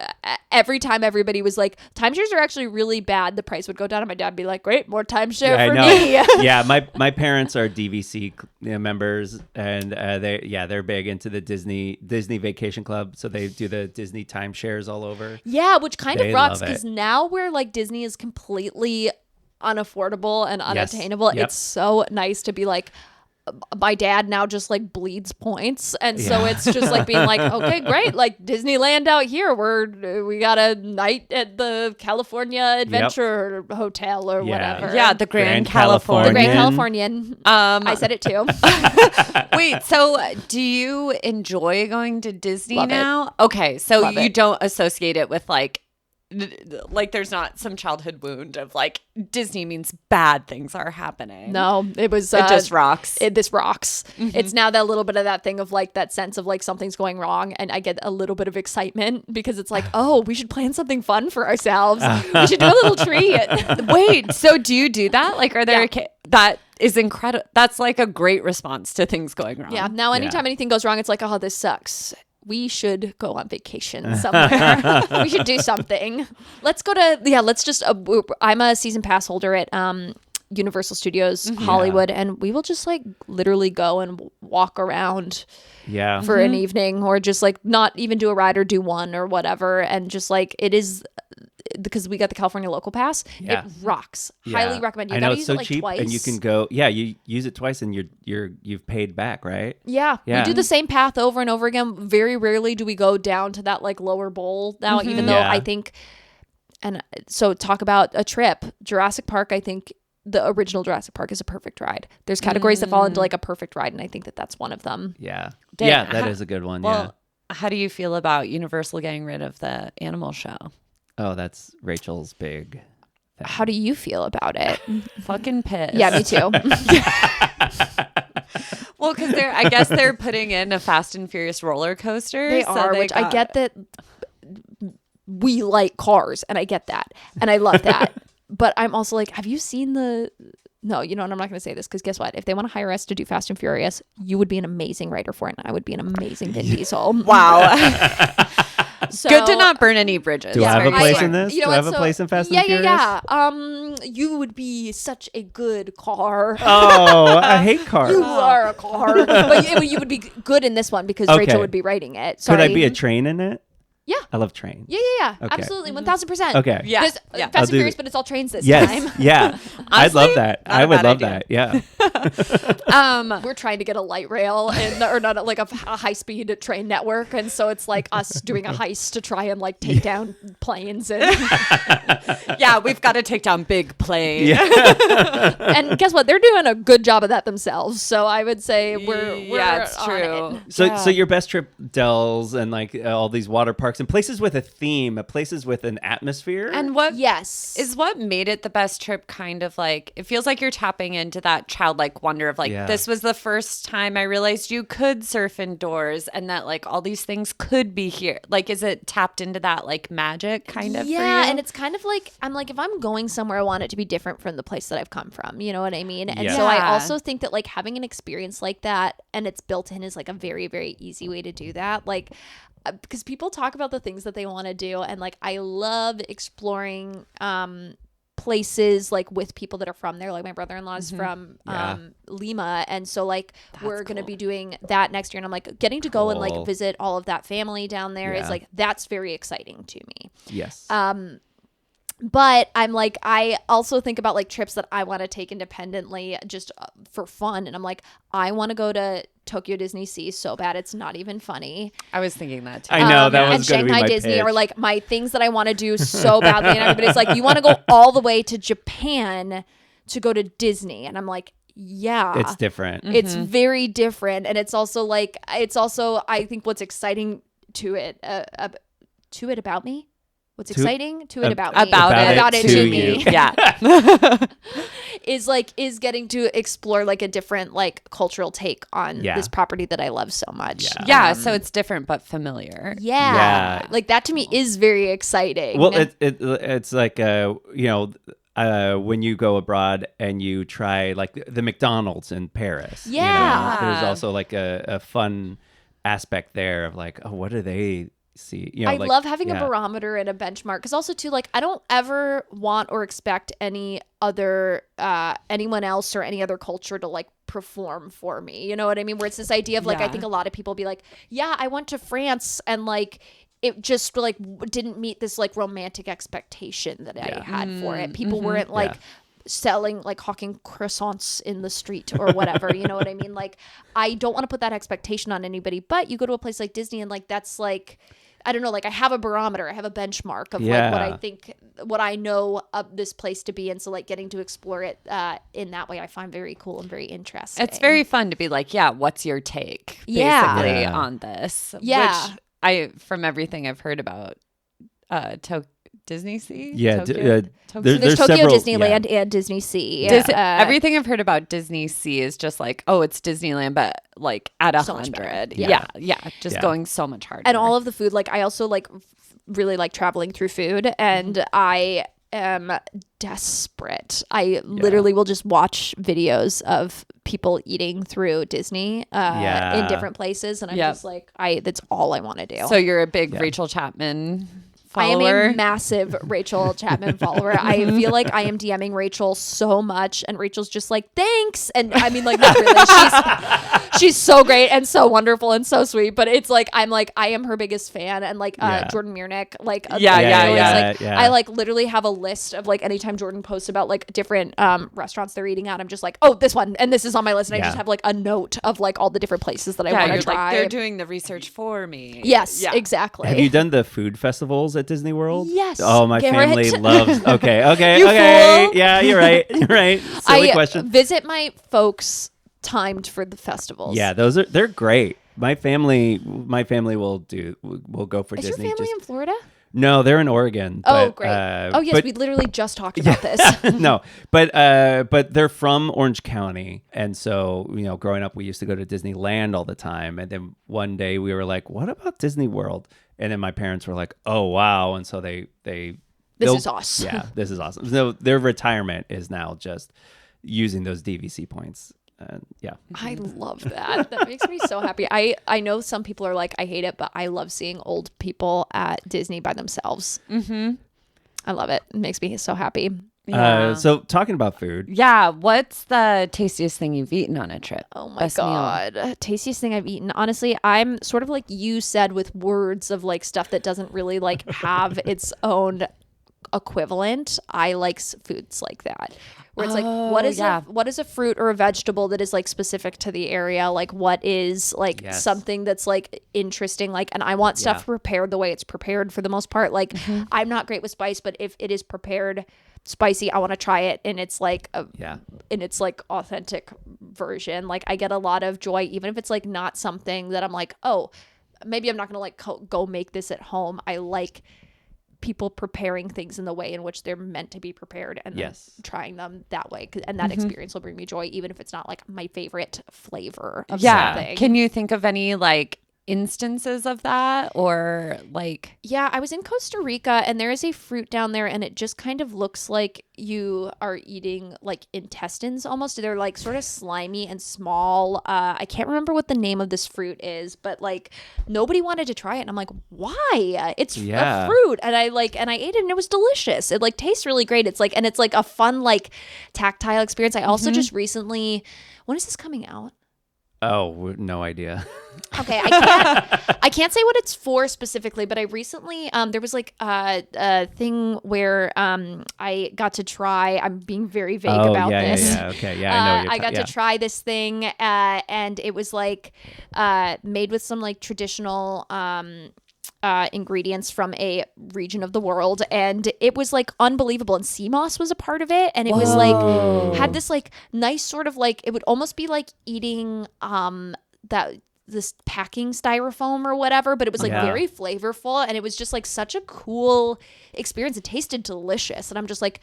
S3: Every time everybody was like, timeshares are actually really bad, the price would go down, and my dad would be like, great, more timeshare
S2: I
S3: for
S2: know.
S3: me.
S2: Yeah, my parents are DVC members, and they're big into the Disney Vacation Club, so they do the Disney timeshares all over.
S3: Yeah, which kind
S2: They
S3: of rocks
S2: love it.
S3: because now where like Disney is completely unaffordable and unattainable,
S2: Yep.
S3: it's so nice to be like, my dad now just like bleeds points, and so
S2: Yeah.
S3: it's just like being like, okay, great, like Disneyland out here, we got a night at the California Adventure Hotel or
S2: Yeah.
S3: whatever.
S1: Yeah, the Grand
S3: the
S1: California.
S3: Grand
S2: Californian.
S3: Californian. I said it too.
S1: Wait, so do you enjoy going to Disney
S3: Love it.
S1: now? Okay, so
S3: Love
S1: you
S3: it.
S1: don't associate it with like there's not some childhood wound of like Disney means bad things are happening.
S3: No, it was
S1: It just rocks.
S3: This rocks. It's now that little bit of that thing of like that sense of like something's going wrong, and I get a little bit of excitement because it's like, oh, we should plan something fun for ourselves. We should do a little treat.
S1: Wait, so do you do that? Like, are there
S3: Yeah.
S1: that is incredible. That's like a great response to things going wrong.
S3: Yeah. Now, anytime anything goes wrong, it's like, oh, this sucks. We should go on vacation somewhere. We should do something. Let's go to let's just. I'm a season pass holder at Universal Studios Hollywood, and we will just like literally go and walk around
S2: Yeah.
S3: for an evening, or just like not even do a ride or do one or whatever, and just like it is because we got the California local pass.
S2: Yeah.
S3: It rocks.
S2: Yeah.
S3: Highly recommend. You
S2: I know
S3: gotta
S2: it's
S3: use
S2: so
S3: it like
S2: cheap,
S3: twice.
S2: and you can go. Yeah, you use it twice, and you've paid back, right?
S3: Yeah,
S2: Yeah.
S3: we do the same path over and over again. Very rarely do we go down to that like lower bowl now, even though
S2: Yeah.
S3: I think, and so talk about a trip, Jurassic Park, I think the original Jurassic Park is a perfect ride. There's categories that fall into like a perfect ride, and I think that that's one of them.
S2: Yeah.
S1: Dan,
S2: Yeah, that is a good one.
S1: Well, how do you feel about Universal getting rid of the animal show?
S2: yeah. Oh, that's Rachel's big thing.
S3: How do you feel about it?
S1: Fucking pissed.
S3: Yeah, me too.
S1: Well, because I guess they're putting in a Fast and Furious roller coaster.
S3: They
S1: so
S3: are, which I get that we like cars, and I get that, and I love that. But I'm also like, have you seen the? No, you know what? I'm not going to say this because guess what? If they want to hire us to do Fast and Furious, you would be an amazing writer for it, and I would be an amazing Vin Diesel.
S1: Wow.
S3: So,
S1: Good to not burn any bridges.
S2: Do I have a
S1: Very
S2: place
S1: smart.
S2: in this?
S3: You know
S2: Do I
S3: what?
S2: have a
S3: So-
S2: place in Fast
S3: yeah,
S2: and Furious?
S3: Yeah. You would be such a good car.
S2: Oh, I hate cars.
S3: You are a car, but you would be good in this one because
S2: Okay.
S3: Rachel would be writing it.
S2: Could
S3: Sorry.
S2: I be a train in it?
S3: Yeah.
S2: I love trains.
S3: Yeah.
S2: Okay.
S3: Absolutely, 1000%.
S2: Okay.
S1: Yeah.
S3: There's
S1: Yeah.
S3: Fast
S2: I'll
S3: and
S2: do
S3: Furious,
S2: that.
S3: but it's all trains this
S2: Yes.
S3: time.
S2: Yeah. I'd love
S1: Honestly,
S2: that.
S1: not
S2: I
S1: a
S2: would
S1: bad
S2: love
S1: idea.
S2: that. Yeah.
S3: We're trying to get a light rail or not like a high speed train network, and so it's like us doing a heist to try and like take down planes and
S1: Yeah, we've got to take down big planes.
S3: and guess what? They're doing a good job of that themselves. So I would say we're
S1: Yeah, it's
S3: on
S1: true.
S3: it.
S2: So your best trip, Dells, and like all these water parks. parks and places with a theme, places with an atmosphere.
S1: And what
S3: Yes.
S1: is what made it the best trip kind of like, it feels like you're tapping into that childlike wonder of like,
S2: Yeah.
S1: this was the first time I realized you could surf indoors and that like all these things could be here. Like, is it tapped into that like magic kind of
S3: Yeah,
S1: for you?
S3: and it's kind of like, I'm like, if I'm going somewhere, I want it to be different from the place that I've come from. You know what I mean? And
S2: Yeah.
S3: so I
S1: Yeah.
S3: also think that like having an experience like that and it's built in is like a very, very easy way to do that. Like, because people talk about the things that they want to do, and like I love exploring places like with people that are from there. Like my brother-in-law is from
S2: Yeah.
S3: Lima, and so like we're gonna
S1: cool.
S3: be doing that next year, and I'm like getting to go and
S2: Cool.
S3: like visit all of that family down there is
S2: Yeah.
S3: like that's very exciting to me.
S2: Yes.
S3: But I'm like, I also think about like trips that I want to take independently just for fun. And I'm like, I want to go to Tokyo Disney Sea so bad. It's not even funny.
S1: I was thinking that too.
S2: I know that
S3: And
S2: was going to be
S3: Shanghai
S2: my
S3: Disney
S2: pitch.
S3: are like my things that I want to do so badly. And everybody's like, you want to go all the way to Japan to go to Disney. And I'm like, yeah.
S2: It's different.
S3: It's very different. And it's also like, I think what's exciting to it about me. What's exciting to it about me.
S1: About it
S3: to
S2: to
S3: me.
S2: you.
S1: Yeah.
S3: is getting to explore like a different like cultural take on
S2: Yeah.
S3: this property that I love so much.
S2: Yeah.
S1: Yeah. So it's different but familiar.
S3: Yeah.
S2: Yeah.
S3: Like that to me is very exciting.
S2: Well, it's like when you go abroad and you try like the McDonald's in Paris. you know,
S3: Yeah.
S2: there's also like a fun aspect there of like, oh, what do they see? You know,
S3: I
S2: like,
S3: love having
S2: yeah.
S3: a barometer and a benchmark because also too like I don't ever want or expect any other anyone else or any other culture to like perform for me. You know what I mean? Where it's this idea of like I
S1: Yeah.
S3: think a lot of people be like, yeah, I went to France and like it just like didn't meet this like romantic expectation that I had for it. People weren't like selling like hawking croissants in the street or whatever. You know what I mean? Like I don't want to put that expectation on anybody, but you go to a place like Disney and like that's like I don't know, like I have a barometer, I have a benchmark of like what I think, what I know of this place to be. And so like getting to explore it in that way, I find very cool and very interesting.
S1: It's very fun to be like, yeah, what's your take
S3: Yeah.
S1: basically
S2: Yeah.
S1: on this?
S3: Yeah.
S1: Which from everything I've heard about Disney Sea?
S2: Yeah,
S1: Tokyo?
S3: So
S2: there's
S3: there's Tokyo
S2: several-
S3: Disneyland and Disney Sea.
S1: Everything I've heard about Disney Sea is just like, oh, it's Disneyland, but like at
S3: So much better.
S1: 100.
S2: Yeah.
S1: Yeah. Just
S2: Yeah.
S1: going so much harder.
S3: And all of the food, like I also like really like traveling through food, and I am desperate. I literally will just watch videos of people eating through Disney in different places, and I'm
S1: Yep.
S3: just like, that's all I want to do.
S1: So you're a big Rachel Chapman
S3: I am
S1: follower.
S3: a massive Rachel Chapman follower. I feel like I am DMing Rachel so much, and Rachel's just like, thanks. And I mean, like, not really. She's so great and so wonderful and so sweet. But it's like, I am her biggest fan. And like Jordan Miernick, like, I like literally have a list of like anytime Jordan posts about like different restaurants they're eating at, I'm just like, oh, this one, and this is on my list. And I just have like a note of like all the different places that I want to try.
S1: Like, they're doing the research for me.
S3: Yes,
S1: Yeah.
S3: exactly.
S2: Have you done the food festivals at Disney World?
S3: Yes,
S2: Oh, my
S3: Garrett.
S2: family loves. Okay.
S3: You
S2: Okay.
S3: fool.
S2: Yeah, you're right. You're right. Silly
S3: I
S2: question.
S3: visit my folks timed for the festivals.
S2: Yeah, they're great. My family will go for
S3: Is
S2: Disney.
S3: your family in Florida?
S2: No, they're in Oregon.
S3: Oh,
S2: but,
S3: great. Oh, yes,
S2: but-
S3: we literally just talked about this.
S2: no, but they're from Orange County, and so growing up, we used to go to Disneyland all the time, and then one day we were like, "What about Disney World?" And then my parents were like, "Oh, wow!" And so
S3: This
S2: they'll-
S3: is us.
S2: Yeah, this is awesome. So their retirement is now just using those DVC points. Yeah,
S3: I love that. That makes me so happy. I know some people are like, I hate it, but I love seeing old people at Disney by themselves. Mm-hmm. I love it. It makes me so happy.
S1: Yeah.
S2: So talking about food,
S1: Yeah. What's the tastiest thing you've eaten on a trip?
S3: Oh my
S1: Best meal.
S3: God. Tastiest thing I've eaten. Honestly, I'm sort of like you said with words of like stuff that doesn't really like have its own equivalent. I like foods like that. Where it's like, what is a fruit or a vegetable that is like specific to the area? Like what is like something that's like interesting? Like, and I want stuff prepared the way it's prepared for the most part. Like I'm not great with spice, but if it is prepared spicy, I want to try it in its like in its like authentic version. Like I get a lot of joy, even if it's like not something that I'm like, oh, maybe I'm not gonna like go make this at home. I like people preparing things in the way in which they're meant to be prepared, and then trying them that way, and that experience will bring me joy, even if it's not like my favorite flavor of something.
S1: Can you think of any like instances of that, or like?
S3: Yeah, I was in Costa Rica, and there is a fruit down there, and it just kind of looks like you are eating like intestines almost. They're like sort of slimy and small. I can't remember what the name of this fruit is, but like nobody wanted to try it, and I'm like, why? It's a fruit, and I ate it, and it was delicious. It like tastes really great. It's like a fun like tactile experience. I also just recently, when is this coming out?
S2: Oh, no idea.
S3: Okay, I can't say what it's for specifically, but I recently there was like a thing where I got to try. I'm being very vague about this.
S2: Okay, I know.
S3: I got to try this thing, and it was like made with some like traditional ingredients from a region of the world, and it was like unbelievable, and sea moss was a part of it, and it was like had this like nice sort of like, it would almost be like eating this packing styrofoam or whatever, but it was like very flavorful, and it was just like such a cool experience. It tasted delicious, and I'm just like,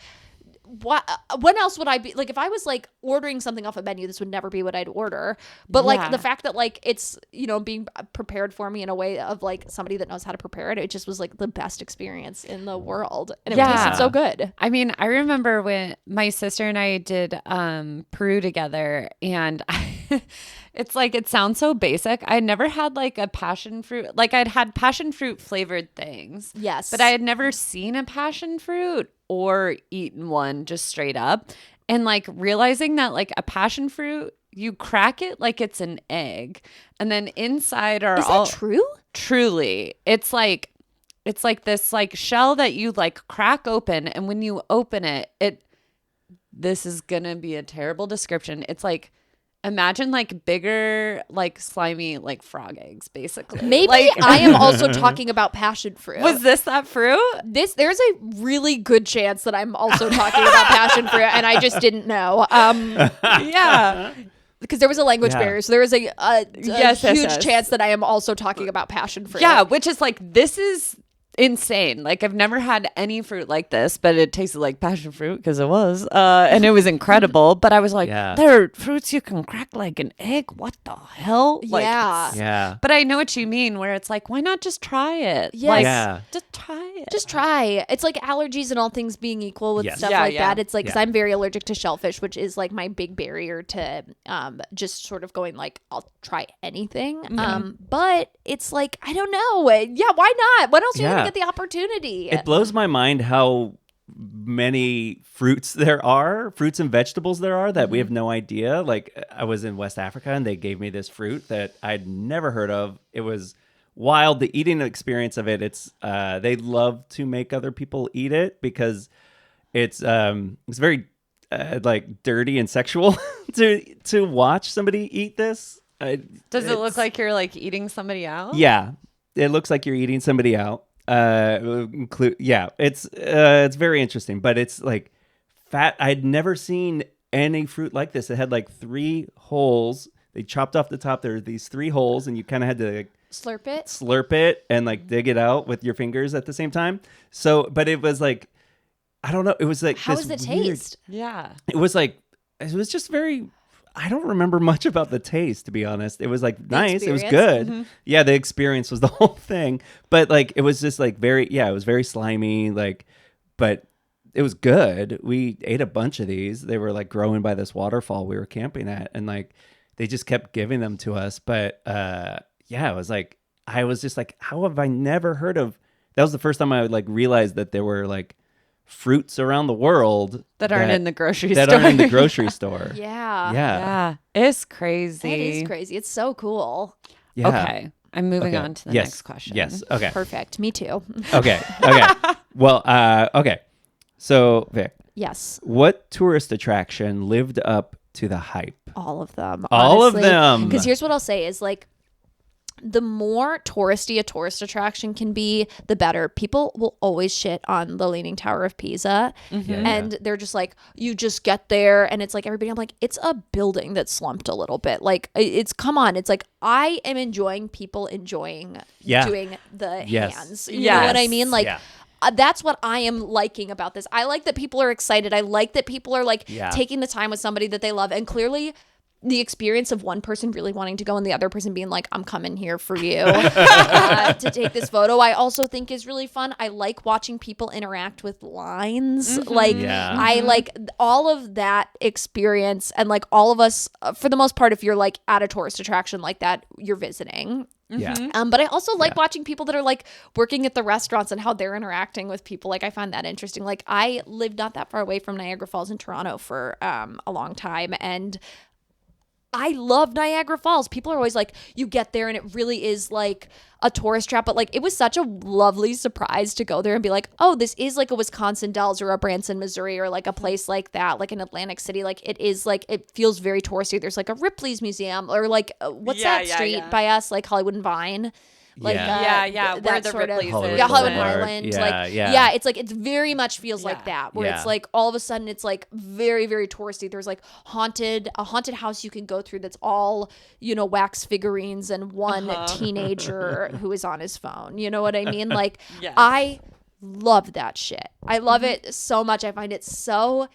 S3: when else would I be like, if I was like ordering something off a menu, this would never be what I'd order. But like the fact that like it's, you know, being prepared for me in a way of like somebody that knows how to prepare it, it just was like the best experience in the world, and it tasted so good.
S1: I mean, I remember when my sister and I did Peru together, and it's like, it sounds so basic. I never had like a passion fruit. Like I'd had passion fruit flavored things.
S3: Yes.
S1: But I had never seen a passion fruit or eaten one just straight up. And like realizing that like a passion fruit, you crack it like it's an egg. And then inside are
S3: Is that true?
S1: Truly. It's like this like shell that you like crack open. And when you open it, this is going to be a terrible description. It's like, imagine like bigger, like slimy, like frog eggs, basically.
S3: Maybe
S1: like,
S3: I am also talking about passion fruit.
S1: Was this that fruit?
S3: There's a really good chance that I'm also talking about passion fruit, and I just didn't know.
S1: Yeah.
S3: Because there was a language barrier, so there was a huge chance that I am also talking about passion fruit.
S1: Yeah, which is like, this is insane. Like I've never had any fruit like this, but it tasted like passion fruit because it was, and it was incredible. But I was like, there are fruits you can crack like an egg. What the hell? Like,
S2: yeah.
S1: But I know what you mean, where it's like, why not just try it?
S3: Yes.
S1: Like, just try it.
S3: Just try. It's like allergies and all things being equal with stuff like that. It's like, because I'm very allergic to shellfish, which is like my big barrier to just sort of going like, I'll try anything. But it's like, I don't know. Yeah, why not? What else are you gonna get the opportunity?
S2: It blows my mind how many fruits and vegetables there are that we have no idea. Like I was in West Africa, and they gave me this fruit that I'd never heard of. It was wild. The eating experience of it, it's they love to make other people eat it because it's very like dirty and sexual to watch somebody eat this.
S1: Does it look like you're like eating somebody out?
S2: Yeah, it looks like you're eating somebody out. It's very interesting, but it's like fat. I'd never seen any fruit like this. It had like 3 holes. They chopped off the top. There were these 3 holes, and you kind of had to like, slurp it and like dig it out with your fingers at the same time. So, but it was like, I don't know. It was like,
S3: how was the taste?
S1: Yeah,
S2: it was just very. I don't remember much about the taste, to be honest. It was like nice. It was good. Mm-hmm. Yeah, the experience was the whole thing. But like, it was just like it was very slimy. Like, but it was good. We ate a bunch of these. They were like growing by this waterfall we were camping at, and like they just kept giving them to us. But it was like, I was just like, how have I never heard of? That was the first time I would like realize that there were like fruits around the world
S1: that aren't in the grocery
S2: store.
S3: Yeah.
S1: It's crazy.
S3: It is crazy. It's so cool.
S2: Yeah.
S1: Okay, I'm moving on to the next question.
S2: Yes. Okay.
S3: Perfect. Me too.
S2: Okay. Well, okay. So, Vic.
S3: Yes.
S2: What tourist attraction lived up to the hype?
S3: All of them.
S2: All of them.
S3: Because here's what I'll say is like, the more touristy a tourist attraction can be, the better. People will always shit on the Leaning Tower of Pisa. And they're just like, you just get there and it's like everybody, I'm like, it's a building that slumped a little bit. Like, come on. It's like, I am enjoying people enjoying doing the hands. You know what I mean? Like, that's what I am liking about this. I like that people are excited. I like that people are like taking the time with somebody that they love. And clearly the experience of one person really wanting to go and the other person being like, I'm coming here for you to take this photo, I also think is really fun. I like watching people interact with lines. I like all of that experience. And like all of us, for the most part, if you're like at a tourist attraction like that, you're visiting. But I also like watching people that are like working at the restaurants and how they're interacting with people. Like I find that interesting. Like I lived not that far away from Niagara Falls in Toronto for a long time, and I love Niagara Falls. People are always like, you get there and it really is like a tourist trap. But like, it was such a lovely surprise to go there and be like, oh, this is like a Wisconsin Dells or a Branson, Missouri, or like a place like that, like in Atlantic City. Like it is like, it feels very touristy. There's like a Ripley's Museum or like, what's that street by us? Like Hollywood and Vine. Like
S1: where the Ripley's is.
S3: Hollywood Highland. It's like, it's very much feels like that, where it's like all of a sudden it's like very, very touristy. There's like a haunted house you can go through that's all, you know, wax figurines and one teenager who is on his phone. You know what I mean? Like I love that shit. I love it so much. I find it so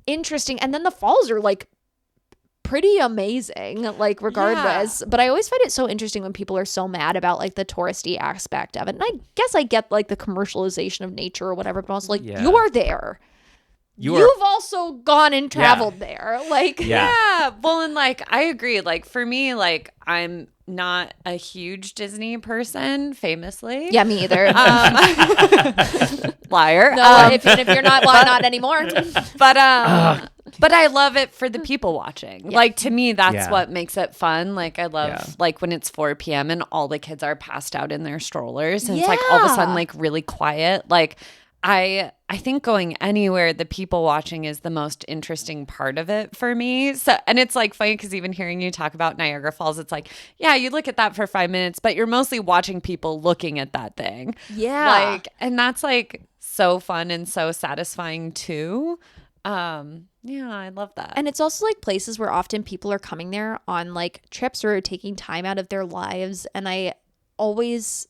S3: interesting. And then the falls are like pretty amazing, like regardless. But I always find it so interesting when people are so mad about like the touristy aspect of it. And I guess I get like the commercialization of nature or whatever, but also like you're there. You've also gone and traveled there. Like
S1: well, and like I agree. Like for me, like I'm not a huge Disney person, famously.
S3: Yeah, me either.
S1: Liar.
S3: No, if you're not, why not anymore?
S1: But I love it for the people watching. Like, to me, that's what makes it fun. Like, I love, like, when it's 4 p.m. and all the kids are passed out in their strollers. And it's, like, all of a sudden, like, really quiet. Like, I think going anywhere, the people watching is the most interesting part of it for me. So, and it's, like, funny because even hearing you talk about Niagara Falls, it's like, yeah, you look at that for 5 minutes, but you're mostly watching people looking at that thing.
S3: Yeah.
S1: Like, and that's, like, so fun and so satisfying, too. Yeah, I love that.
S3: And it's also like places where often people are coming there on like trips or taking time out of their lives. And I always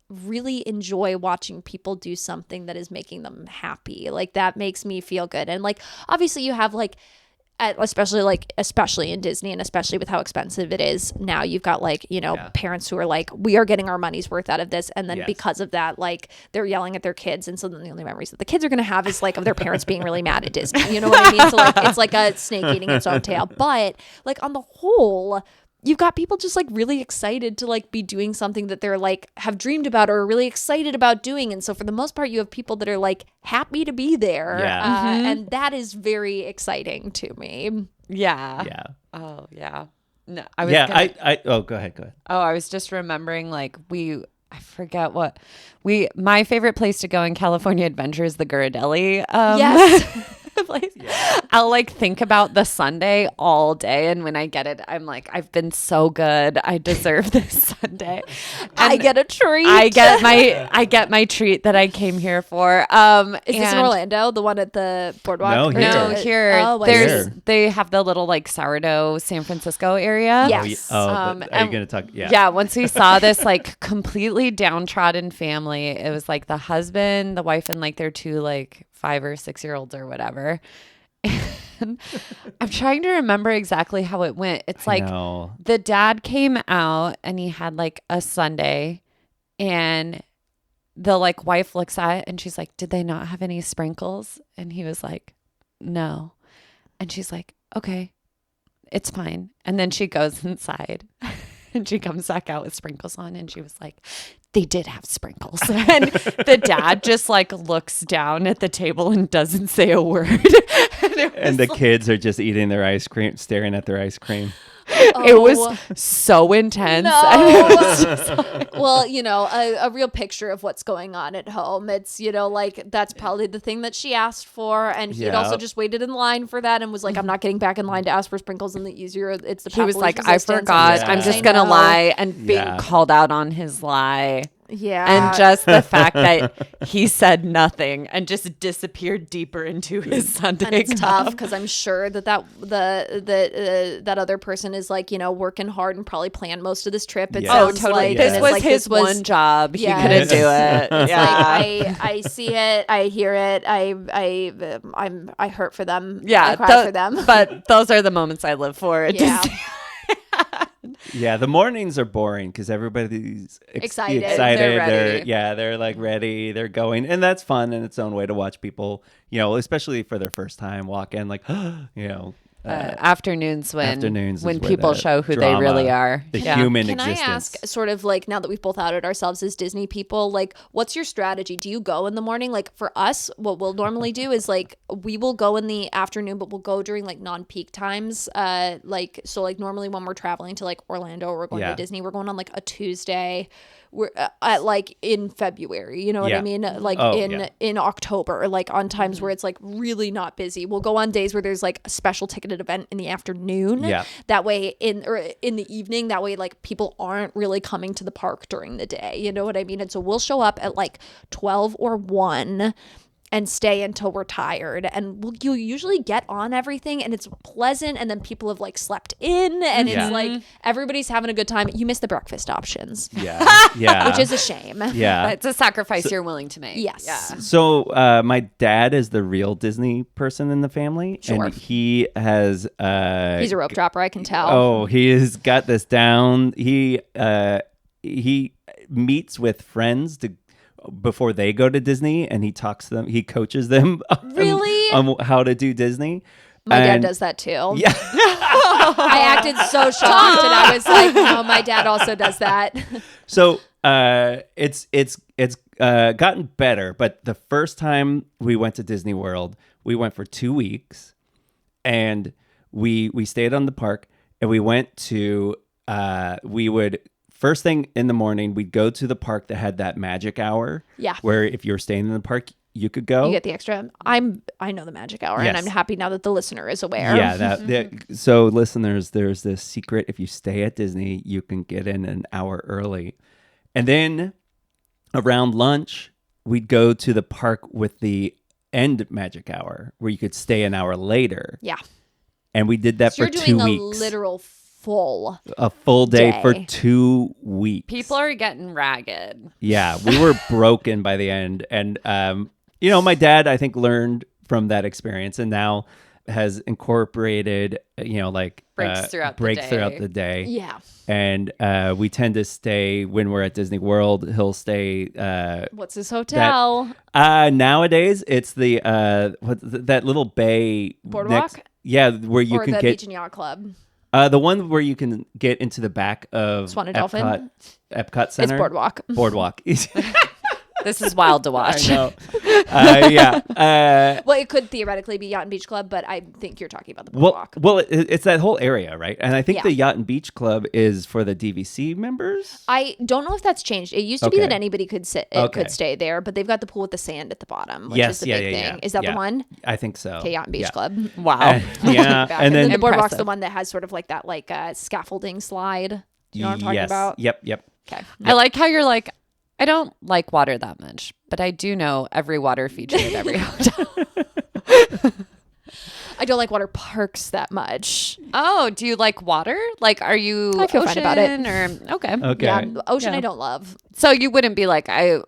S3: really enjoy watching people do something that is making them happy. Like that makes me feel good. And like, obviously you have like, especially in Disney and especially with how expensive it is now, you've got like, you know, parents who are like, we are getting our money's worth out of this. And then because of that, like they're yelling at their kids. And so then the only memories that the kids are going to have is like of their parents being really mad at Disney. You know what I mean? So like, it's like a snake eating its own tail. But like on the whole, you've got people just like really excited to like be doing something that they're like have dreamed about or are really excited about doing. And so for the most part, you have people that are like happy to be there. And that is very exciting to me.
S1: Yeah.
S2: Yeah.
S1: Oh, yeah. No, I was
S2: oh, go ahead.
S1: Oh, I was just remembering like I forget what my favorite place to go in California Adventure is the Ghirardelli.
S3: Yes.
S1: Place. I'll like think about the sundae all day, and when I get it, I'm like, I've been so good. I deserve this sundae.
S3: I get a treat.
S1: I get my treat that I came here for.
S3: Is this in Orlando? The one at the boardwalk?
S1: No, here.
S3: Oh,
S1: they have the little like sourdough San Francisco area.
S3: Yes.
S2: Are you gonna talk? Yeah.
S1: Yeah. Once we saw this like completely downtrodden family, it was like the husband, the wife, and like their two like 5 or 6 year olds or whatever. And I'm trying to remember exactly how it went. It's like the dad came out and he had like a sundae, and the like wife looks at it and she's like, did they not have any sprinkles? And he was like, no. And she's like, okay, it's fine. And then she goes inside and she comes back out with sprinkles on, and she was like, they did have sprinkles. And the dad just like looks down at the table and doesn't say a word.
S2: And the kids are just eating their ice cream, staring at their ice cream.
S1: It was so intense.
S3: No.
S1: And it was just like,
S3: Well, a real picture of what's going on at home. It's, like that's probably the thing that she asked for. And he had also just waited in line for that and was like, I'm not getting back in line to ask for sprinkles in the easier. It's the
S1: he was like, I
S3: resistance.
S1: forgot.
S2: Yeah.
S1: I'm just
S3: Say
S1: going to
S3: no.
S1: lie, and being called out on his lie.
S3: Yeah.
S1: And just the fact that he said nothing and just disappeared deeper into his Sunday
S3: and it's
S1: cup.
S3: tough because I'm sure that other person is like, working hard and probably planned most of this trip. It
S2: Yes.
S1: Oh,
S3: sounds
S1: totally.
S3: like
S1: This
S3: and
S1: was
S3: it's like,
S1: his one job. He
S3: Yeah.
S1: couldn't do it.
S3: It's
S1: Yeah.
S3: like I see it, I hear it, I hurt for them.
S1: Yeah,
S3: I cry for them.
S1: But those are the moments I live for. It
S3: Yeah.
S1: just-
S2: Yeah, the mornings are boring because everybody's
S3: Excited.
S1: They're ready.
S2: They're like ready. They're going, and that's fun in its own way to watch people. Especially for their first time walk in, like
S1: afternoons
S2: Afternoons is
S1: when
S2: where
S1: people
S2: the
S1: show who
S2: drama,
S1: they really are.
S2: the
S1: Yeah.
S2: human
S3: Can
S2: existence.
S3: I ask, sort of like now that we've both outed ourselves as Disney people, like what's your strategy? Do you go in the morning? Like for us, what we'll normally do is like we will go in the afternoon, but we'll go during like non-peak times. Like normally when we're traveling to like Orlando or we're going to Disney, we're going on like a Tuesday. We're at like in February, you know what I mean? Like in October, like on times where it's like really not busy. We'll go on days where there's like a special ticketed event in the afternoon.
S2: Yeah.
S3: That way in the evening, that way like people aren't really coming to the park during the day. You know what I mean? And so we'll show up at like 12 or 1 and stay until we're tired, and you'll usually get on everything and it's pleasant, and then people have like slept in and it's like everybody's having a good time. You miss the breakfast options,
S2: Yeah.
S3: which is a shame.
S2: Yeah.
S1: It's a sacrifice you're willing to make.
S3: Yes.
S1: Yeah.
S2: So my dad is the real Disney person in the family,
S3: Sure.
S2: and he has
S3: He's a rope dropper, I can tell.
S2: Oh, he has got this down. He meets with friends before they go to Disney, and he talks to them. He coaches them
S3: Really?
S2: on how to do Disney.
S3: My dad
S2: And-
S3: does that too.
S2: Yeah.
S3: I acted so shocked, and I was like, "No, my dad also does that."
S2: So it's gotten better, but the first time we went to Disney World, we went for 2 weeks, and we stayed on the park, and we went to we would. First thing in the morning, we'd go to the park that had that magic hour.
S3: Yeah.
S2: Where if you were staying in the park, you could go.
S3: You get the extra. I know the magic hour, and
S2: Yes.
S3: I'm happy now that the listener is aware.
S2: Yeah. So listeners, there's this secret. If you stay at Disney, you can get in an hour early. And then around lunch, we'd go to the park with the end magic hour where you could stay an hour later.
S3: Yeah.
S2: And we did that
S3: So
S2: for
S3: you're
S2: 2
S3: doing
S2: weeks.
S3: a literal full.
S2: A full day for
S3: day.
S2: 2 weeks.
S1: People are getting ragged.
S2: Yeah, we were broken by the end. And, my dad, I think, learned from that experience and now has incorporated,
S1: Breaks throughout the
S2: breaks
S1: day.
S2: throughout the day.
S3: Yeah.
S2: And we tend to stay, when we're at Disney World, he'll stay.
S3: What's this hotel?
S2: Nowadays, it's that little bay.
S3: Boardwalk?
S2: Where you
S3: or
S2: can
S3: the
S2: get.
S3: Beach and Yacht Club?
S2: The one where you can get into the back of
S3: Swan and Dolphin?
S2: Epcot Center.
S3: It's Boardwalk.
S2: Boardwalk.
S1: This is wild to watch.
S2: I know. Yeah.
S3: Well, it could theoretically be Yacht and Beach Club, but I think you're talking about the Boardwalk.
S2: Well, it's that whole area, right? And I think
S3: Yeah.
S2: the Yacht and Beach Club is for the DVC members.
S3: I don't know if that's changed. It used to be
S2: Okay.
S3: that anybody could could stay there, but they've got the pool with the sand at the bottom, which is the big thing.
S2: Yeah.
S3: Is that the one?
S2: I think so.
S3: Okay, Yacht and Beach
S2: Yeah.
S3: Club.
S1: Wow.
S2: Yeah,
S3: Back.
S2: and then
S3: the Boardwalk's
S1: Impressive.
S3: the one that has sort of like that scaffolding slide. You know what I'm talking
S2: yes.
S3: about?
S2: Yep.
S3: Okay.
S1: I like how you're like, I don't like water that much, but I do know every water feature at every hotel.
S3: I don't like water parks that much.
S1: Oh, do you like water? Like, are you
S3: I feel fine about it.
S1: Or, okay.
S2: Okay.
S3: Yeah, ocean
S1: Yeah.
S3: I don't love.
S1: So you wouldn't be like, I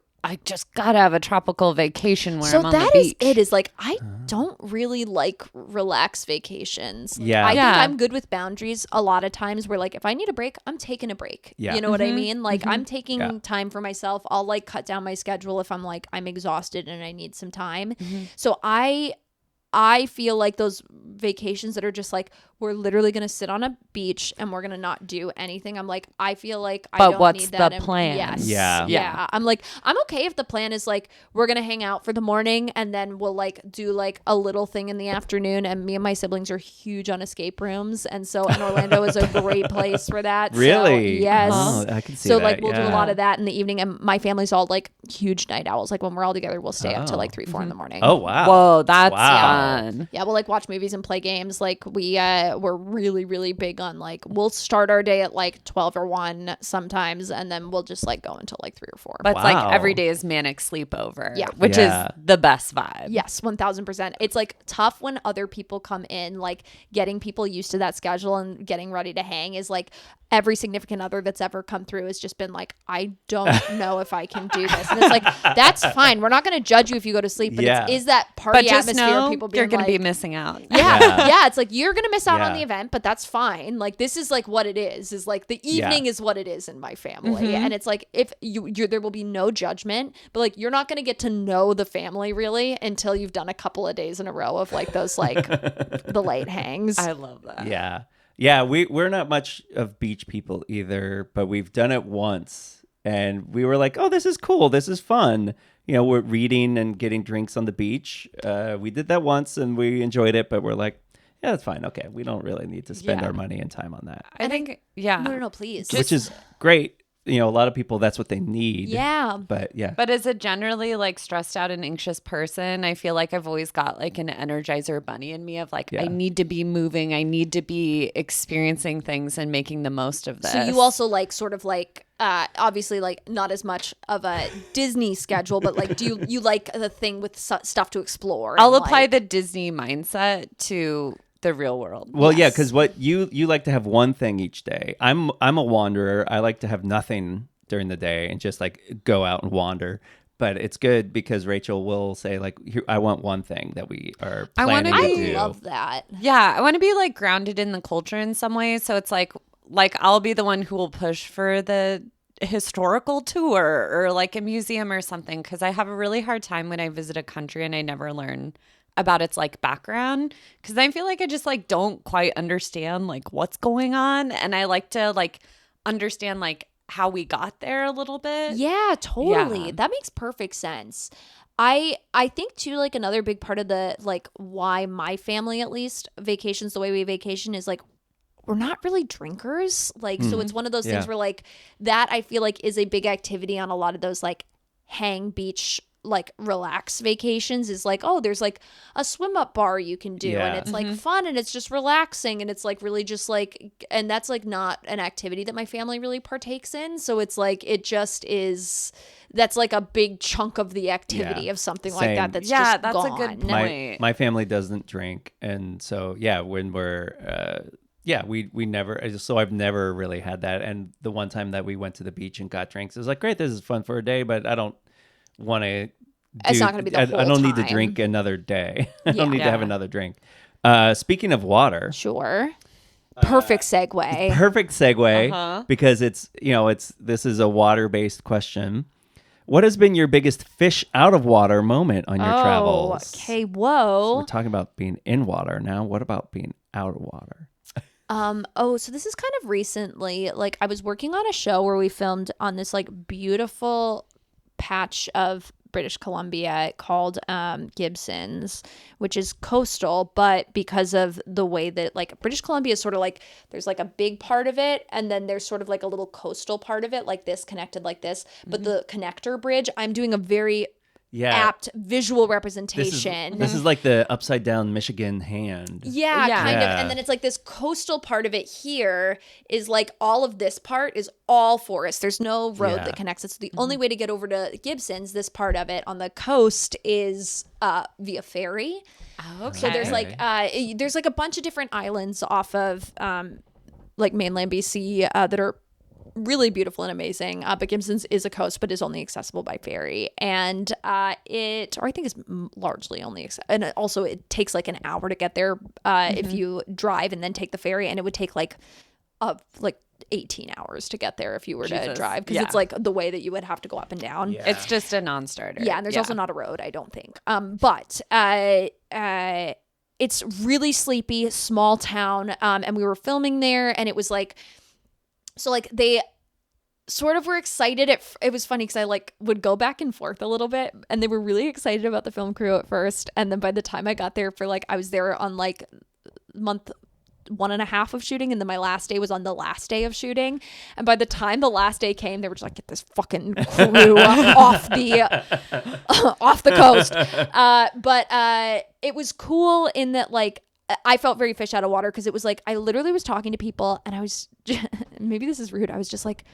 S1: just gotta have a tropical vacation where
S3: So
S1: I'm on the
S3: that is
S1: beach.
S3: it. Is like I don't really like relaxed vacations. Like,
S2: Yeah.
S3: I think
S1: Yeah.
S3: I'm good with boundaries a lot of times. Where like if I need a break, I'm taking a break.
S2: Yeah.
S3: You know what I mean? Like I'm taking
S2: Yeah.
S3: time for myself. I'll like cut down my schedule if I'm like I'm exhausted and I need some time. So I feel like those vacations that are just like we're literally going to sit on a beach and we're going to not do anything. I'm like, I feel like I
S1: But
S3: don't
S1: what's
S3: need that.
S1: the plan?
S3: Yes.
S2: Yeah.
S3: Yeah. I'm like, I'm okay if the plan is like, we're going to hang out for the morning and then we'll like do like a little thing in the afternoon. And me and my siblings are huge on escape rooms. And so, and Orlando is a great place for that.
S2: Really?
S3: So, yes.
S2: Oh, I can see
S3: So
S2: that.
S3: like we'll do a
S2: yeah.
S3: lot of that in the evening. And my family's all like huge night owls. Like when we're all together, we'll stay up till like 3, 4 in the morning.
S2: Oh, wow.
S1: Whoa, that's
S2: Wow.
S1: fun.
S3: Yeah, we'll like watch movies and play games. Like we're really, really big on like we'll start our day at like 12 or 1 sometimes, and then we'll just like go until like 3 or 4.
S1: But it's like
S2: Wow.
S1: every day is manic sleepover.
S3: Yeah.
S1: Which
S2: Yeah.
S1: is the best vibe.
S3: Yes, 1000%. It's like tough when other people come in, like getting people used to that schedule and getting ready to hang is like every significant other that's ever come through has just been like, I don't know if I can do this. And it's like, that's fine. We're not going to judge you if you go to sleep, but
S2: Yeah.
S3: is that
S1: But
S3: party
S1: just
S3: atmosphere
S1: know
S3: of people being
S1: you're going
S3: like,
S1: to be missing out.
S3: yeah, yeah, it's like you're gonna miss out on
S2: Yeah.
S3: the event, but that's fine. Like this is like what it is like the evening is what it is in my family. And it's like if you're there will be no judgment, but like you're not gonna get to know the family really until you've done a couple of days in a row of like those like the late hangs.
S1: I love that.
S2: Yeah. Yeah, we're not much of beach people either, but we've done it once and we were like, oh, this is cool. This is fun. You know, we're reading and getting drinks on the beach. We did that once and we enjoyed it, but we're like, yeah, that's fine. Okay, we don't really need to spend
S1: Yeah.
S2: our money and time on that,
S1: I think, yeah.
S3: No, please.
S2: which is great. You know, a lot of people, that's what they need.
S3: Yeah.
S2: But yeah.
S1: But as a generally like stressed out and anxious person, I feel like I've always got like an Energizer bunny in me of like,
S2: Yeah.
S1: I need to be moving. I need to be experiencing things and making the most of this.
S3: So you also like sort of like obviously like not as much of a Disney schedule, but like do you like the thing with stuff to explore?
S1: I'll
S3: and,
S1: apply
S3: like,
S1: the Disney mindset to the real world.
S2: Well, yeah,
S3: Yes.
S2: because what you like to have one thing each day. I'm a wanderer. I like to have nothing during the day and just like go out and wander. But it's good because Rachel will say like, Here, I want one thing that we are
S1: I wanna
S2: planning to
S1: be-
S2: do.
S3: I love that.
S1: Yeah, I want to be like grounded in the culture in some ways. So it's like I'll be the one who will push for the historical tour or like a museum or something, because I have a really hard time when I visit a country and I never learn about its like background, because I feel like I just like don't quite understand like what's going on, and I like to like understand like how we got there a little bit.
S3: Yeah, totally.
S1: Yeah.
S3: That makes perfect sense. I think too, like another big part of the like why my family at least vacations the way we vacation is like we're not really drinkers. Like so it's one of those things
S2: Yeah.
S3: where like that I feel like is a big activity on a lot of those like hang beach like relax vacations is like, oh, there's like a swim up bar you can do
S2: Yeah.
S3: and it's like fun and it's just relaxing and it's like really just like, and that's like not an activity that my family really partakes in. So it's like it just is, that's like a big chunk of the activity
S2: Yeah.
S3: of something
S2: Same.
S3: like that that's
S1: Yeah,
S3: just
S1: that's
S3: gone.
S1: a good point.
S2: My family doesn't drink, and so yeah, when we're we never. So I've never really had that. And the one time that we went to the beach and got drinks, it was like, great, this is fun for a day, but I don't want to.
S3: It's not gonna be the
S2: I
S3: whole
S2: don't need to
S3: time.
S2: drink another day. I don't need to
S1: Yeah.
S2: have another drink. Speaking of water,
S3: Sure. Perfect segue.
S2: perfect segue
S1: Uh-huh.
S2: because this is a water-based question. What has been your biggest fish out of water moment on your travels?
S3: Okay,
S2: So
S3: whoa.
S2: we're talking about being in water now. What about being out of water?
S3: So this is kind of recently. Like I was working on a show where we filmed on this like beautiful patch of British Columbia called Gibsons, which is coastal, but because of the way that like British Columbia is sort of like there's like a big part of it and then there's sort of like a little coastal part of it like this connected like this, but the connector bridge, I'm doing a very
S2: Yeah,
S3: apt visual
S2: this
S3: representation.
S2: is like the upside down Michigan hand.
S3: Yeah,
S1: Yeah.
S3: kind of.
S2: Yeah.
S3: And then it's like this coastal part of it here is like all of this part is all forest. There's no road
S2: Yeah.
S3: that connects it. So the only way to get over to Gibson's, this part of it on the coast, is via ferry.
S1: Okay.
S3: So there's like there's like a bunch of different islands off of like mainland BC that are really beautiful and amazing. But Gibson's is a coast, but is only accessible by ferry. And I think it's largely only, and also it takes like an hour to get there if you drive and then take the ferry. And it would take like 18 hours to get there if you were to
S1: Jesus.
S3: drive, because
S1: Yeah.
S3: it's like the way that you would have to go up and down.
S2: Yeah.
S1: It's just a non-starter.
S3: Yeah, and there's also not a road, I don't think. But it's really sleepy, small town. And we were filming there, and it was like, so like they sort of were excited. It was funny because I like would go back and forth a little bit, and they were really excited about the film crew at first. And then by the time I got there for like, I was there on like month 1.5 of shooting, and then my last day was on the last day of shooting. And by the time the last day came, they were just like, get this fucking crew off the coast. But it was cool in that like I felt very fish out of water, because it was like I literally was talking to people, and I was maybe this is rude, I was just like,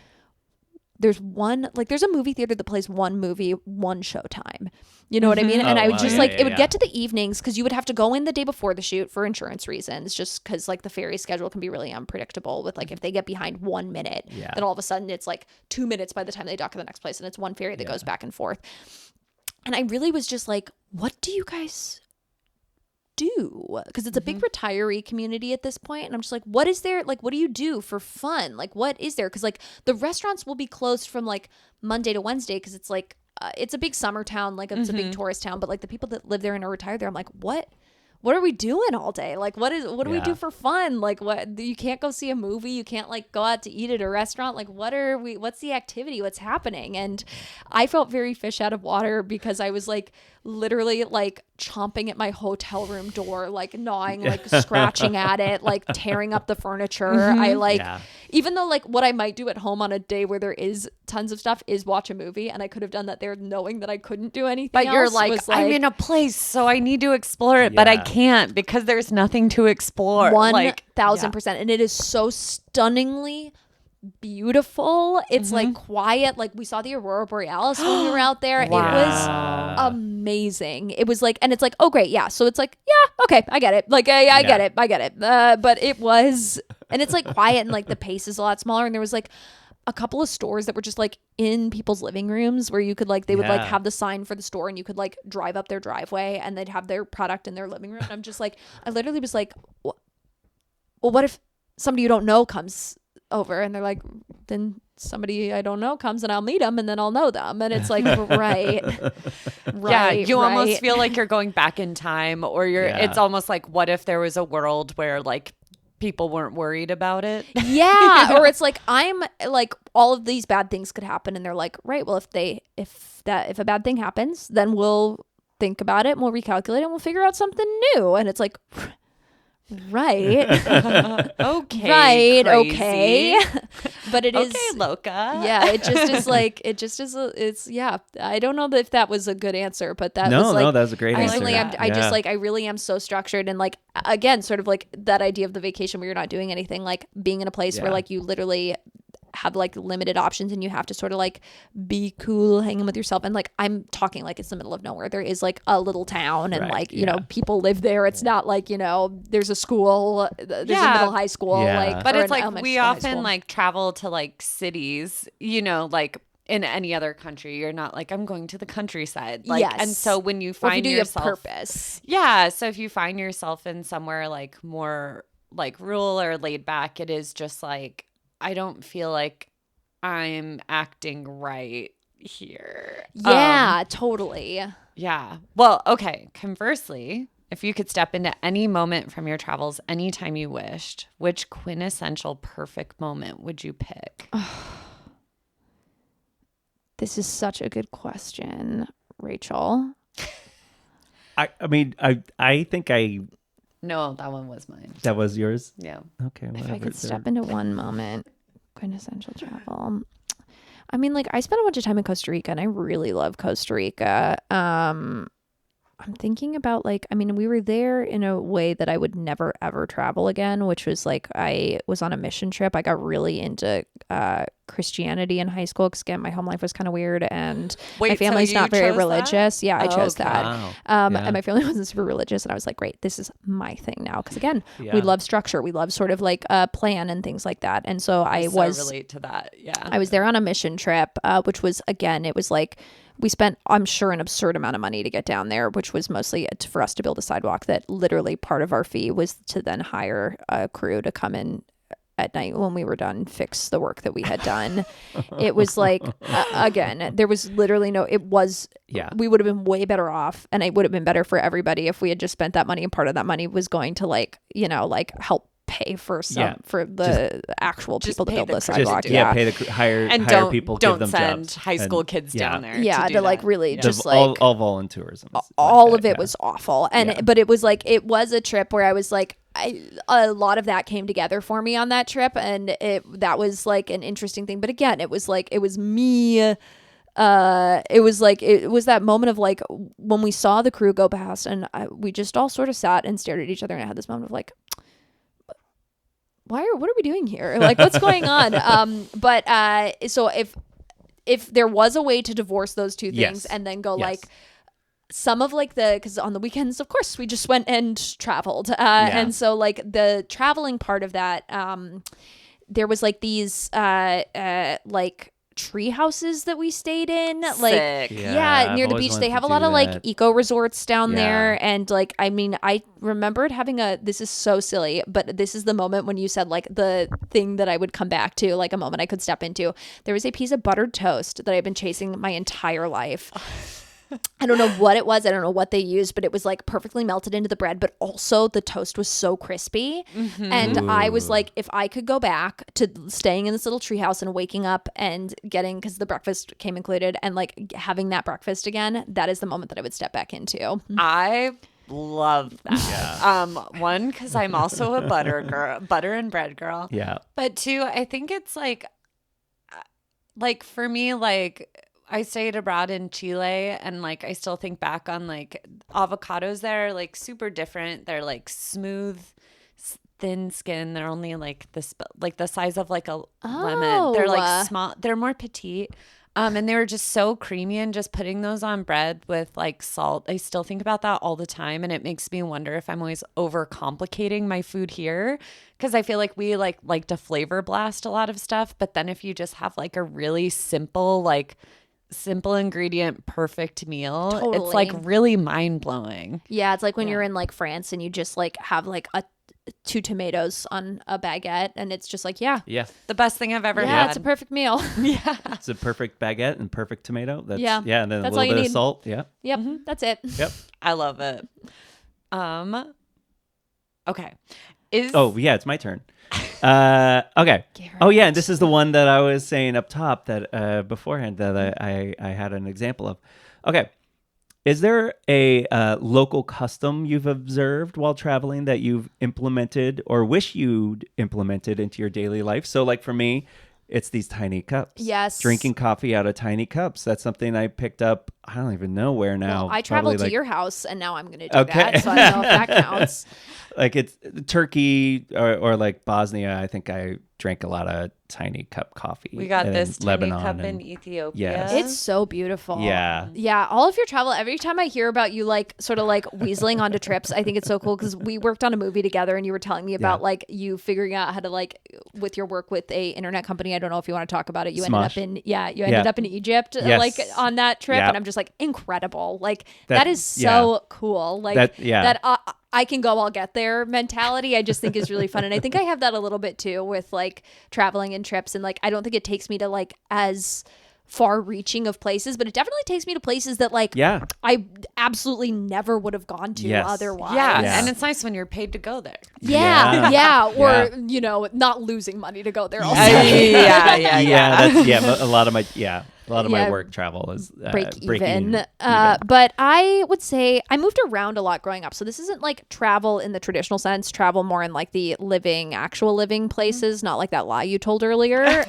S3: there's a movie theater that plays one movie, one show time. You know what I mean? And I would just it would get to the evenings, because you would have to go in the day before the shoot for insurance reasons, just because like the ferry schedule can be really unpredictable with like if they get behind 1 minute, then all of a sudden it's like 2 minutes by the time they dock at the next place, and it's one ferry that goes back and forth. And I really was just like, what do you guys do? Because it's a big retiree community at this point, and I'm just like, what is there, like what do you do for fun, like what is there? Because like the restaurants will be closed from like Monday to Wednesday, because it's like it's a big summer town, like it's a big tourist town, but like the people that live there and are retired there, I'm like, what are we doing all day? Like what do we do for fun? Like what, you can't go see a movie, you can't like go out to eat at a restaurant, like what's the activity, what's happening? And I felt very fish out of water, because I was like literally like chomping at my hotel room door, like gnawing, like scratching at it, like tearing up the furniture. I like even though like what I might do at home on a day where there is tons of stuff is watch a movie, and I could have done that there knowing that I couldn't do anything
S1: but
S3: else,
S1: you're like, I'm in a place, so I need to explore it, but I can't, because there's nothing to explore.
S3: 1,000%. And it is so stunningly beautiful. It's like quiet. Like we saw the Aurora Borealis when we were out there. It was amazing. It was like, and it's like, oh great, yeah. So it's like, yeah, okay, I get it. Like, I get it. But it was, and it's like quiet, and like the pace is a lot smaller. And there was like a couple of stores that were just like in people's living rooms, where you could like, they would like have the sign for the store, and you could like drive up their driveway, and they'd have their product in their living room. And I'm just like, I literally was like, well, what if somebody you don't know comes over? And they're like, then somebody I don't know comes, and I'll meet them, and then I'll know them. And it's like, right.
S1: Yeah, you almost feel like you're going back in time, or it's almost like, what if there was a world where like people weren't worried about it?
S3: Yeah. Or it's like, I'm like, all of these bad things could happen, and they're like, right, well, if a bad thing happens, then we'll think about it, and we'll recalculate it, and we'll figure out something new. And it's like, right.
S1: Okay.
S3: Right.
S1: Crazy.
S3: Okay. But it is
S1: okay, Loca.
S3: Yeah. It just is like, it's, yeah. I don't know if that was a good answer, but that was like,
S2: that was a great answer.
S3: I really am so structured, and like, again, sort of like that idea of the vacation where you're not doing anything, like being in a place where like you literally have like limited options, and you have to sort of like be cool hanging with yourself. And like, I'm talking like it's the middle of nowhere. There is like a little town, and like, you know, people live there. It's not like, you know, there's a school, there's a middle high school, like,
S1: but it's like we often like travel to like cities, you know, like in any other country, you're not like, I'm going to the countryside. Like, and so when you find yourself,
S3: purpose.
S1: Yeah. So if you find yourself in somewhere like more like rural or laid back, it is just like, I don't feel like I'm acting right here.
S3: Yeah, totally.
S1: Yeah. Well, okay. Conversely, if you could step into any moment from your travels anytime you wished, which quintessential perfect moment would you pick?
S3: This is such a good question, Rachel.
S2: I mean, I think
S1: No, that one was mine.
S2: that was yours.
S1: Yeah.
S2: Okay.
S3: If I could step into one moment, quintessential travel. I mean, like, I spent a bunch of time in Costa Rica, and I really love Costa Rica. I'm thinking about like, I mean, we were there in a way that I would never ever travel again, which was like, I was on a mission trip. I got really into Christianity in high school, because again, my home life was kind of weird, and my family's not very religious. That? Yeah, I chose that.
S2: Wow.
S3: And my family wasn't super religious, and I was like, great, this is my thing now. Because again, we love structure, we love sort of like a plan and things like that. And so I
S1: relate to that. Yeah,
S3: I was there on a mission trip, which was, again, it was like, we spent, I'm sure, an absurd amount of money to get down there, which was mostly for us to build a sidewalk. That literally part of our fee was to then hire a crew to come in at night when we were done fix the work that we had done. It was like, again, there was literally we would have been way better off, and it would have been better for everybody if we had just spent that money, and part of that money was going to like, help pay for the actual people to build the sidewalk.
S2: Pay the hire people,
S1: don't
S2: give them
S1: send
S2: jobs.
S1: high school kids down there.
S3: Yeah, to like really just
S2: like all volunteerism.
S3: All of it was awful, but it was like it was a trip where I was like, a lot of that came together for me on that trip, and that was like an interesting thing. But again, it was like it was me. It was that moment of like when we saw the crew go past, and we just all sort of sat and stared at each other, and I had this moment of like, what are we doing here? Like, what's going on? So if there was a way to divorce those two things and then go like some of like because on the weekends, of course, we just went and traveled. And so like the traveling part of that, there was like these like tree houses that we stayed in. Like, near the beach. They have a lot of like eco resorts down there. And like, I mean, I remembered having this is so silly, but this is the moment when you said like the thing that I would come back to, like a moment I could step into. There was a piece of buttered toast that I've been chasing my entire life. I don't know what it was. I don't know what they used, but it was like perfectly melted into the bread, but also the toast was so crispy. And I was like, if I could go back to staying in this little treehouse and waking up and getting, because the breakfast came included, and like having that breakfast again, that is the moment that I would step back into.
S1: I love that. One, because I'm also a butter and bread girl.
S2: Yeah.
S1: But two, I think it's like for me, like, I stayed abroad in Chile, and like I still think back on like avocados there, like super different. They're like smooth, thin skin. They're only like the size of like a lemon. They're like small. They're more petite. And they were just so creamy, and just putting those on bread with like salt. I still think about that all the time, and it makes me wonder if I'm always overcomplicating my food here, because I feel like we like to flavor blast a lot of stuff, but then if you just have like a really simple ingredient perfect meal, it's like really mind-blowing.
S3: Yeah, it's like when you're in like France and you just like have like 2 tomatoes on a baguette, and it's just like
S1: the best thing I've ever had.
S3: Yeah, it's a perfect meal.
S2: It's a perfect baguette and perfect tomato. And then a little bit of salt. Yep,
S3: that's it.
S2: Yep,
S1: I love it. Okay,
S2: it's my turn. Okay. And this is the one that I was saying up top that beforehand that I had an example of. Okay. Is there a local custom you've observed while traveling that you've implemented or wish you'd implemented into your daily life? So like for me, it's these tiny cups.
S3: Yes.
S2: Drinking coffee out of tiny cups. That's something I picked up. I don't even know where now.
S3: Well, I traveled to your house, and now I'm going to do that. So I don't know if that counts.
S2: Like it's Turkey or like Bosnia. I think I drank a lot of tiny cup coffee.
S1: We got this tiny
S2: Lebanon
S1: cup in Ethiopia.
S2: Yes.
S3: It's so beautiful.
S2: Yeah.
S3: All of your travel, every time I hear about you like sort of like weaseling onto trips, I think it's so cool, because we worked on a movie together, and you were telling me about like you figuring out how to like with your work with a internet company. I don't know if you want to talk about it. You
S2: Smosh.
S3: ended up in Egypt like on that trip, and I'm just like, incredible. Like that is so cool. Like that I can go, I'll get there mentality, I just think is really fun. And I think I have that a little bit too with like traveling and trips. And like, I don't think it takes me to like as far reaching of places, but it definitely takes me to places that like I absolutely never would have gone to otherwise.
S1: Yeah. And it's nice when you're paid to go there.
S3: Or you know, not losing money to go there also.
S2: A lot of my work travel is
S3: break even. But I would say I moved around a lot growing up. So this isn't like travel in the traditional sense, travel more in like the actual living places, not like that lie you told earlier.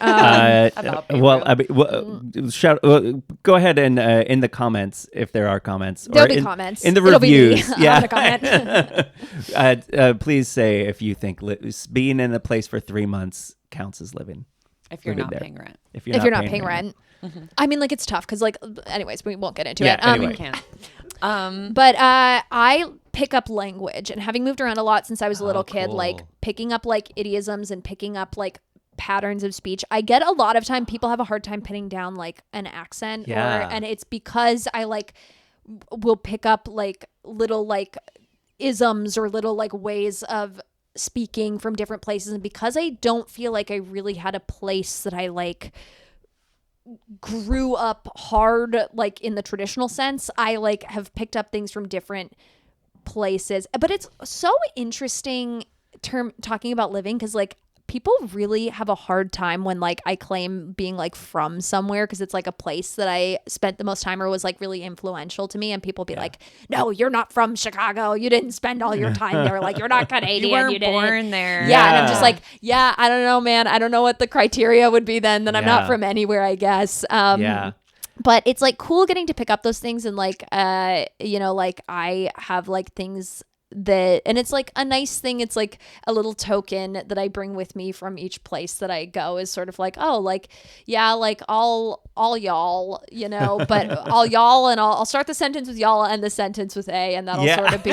S2: Go ahead and in the comments, if there are comments.
S3: There'll be comments.
S2: In the reviews. Please say if you think being in a place for 3 months counts as living.
S1: If you're not paying rent.
S2: If you're not paying rent.
S3: Mm-hmm. I mean, like, it's tough because, like, anyways, we won't get into it.
S1: We can't.
S3: But I pick up language, and having moved around a lot since I was a little kid, like picking up like idioms and picking up like patterns of speech. I get a lot of time people have a hard time pinning down like an accent, and it's because I like will pick up like little like isms or little like ways of speaking from different places, and because I don't feel like I really had a place that I like grew up hard, like in the traditional sense, I like have picked up things from different places. But it's so interesting talking about living, because like people really have a hard time when like I claim being like from somewhere, because it's like a place that I spent the most time or was like really influential to me, and people be like, no, you're not from Chicago, you didn't spend all your time there, like you're not Canadian,
S1: You weren't
S3: didn't
S1: born there.
S3: yeah. And I'm just like, yeah, I don't know, man, I don't know what the criteria would be then I'm not from anywhere, I guess. But it's like cool getting to pick up those things, and like you know, like I have like things that, and it's like a nice thing, it's like a little token that I bring with me from each place that I go, is sort of like, oh, like, yeah, like all y'all, you know, but all y'all, and I'll start the sentence with y'all, end the sentence with a, and that'll sort of be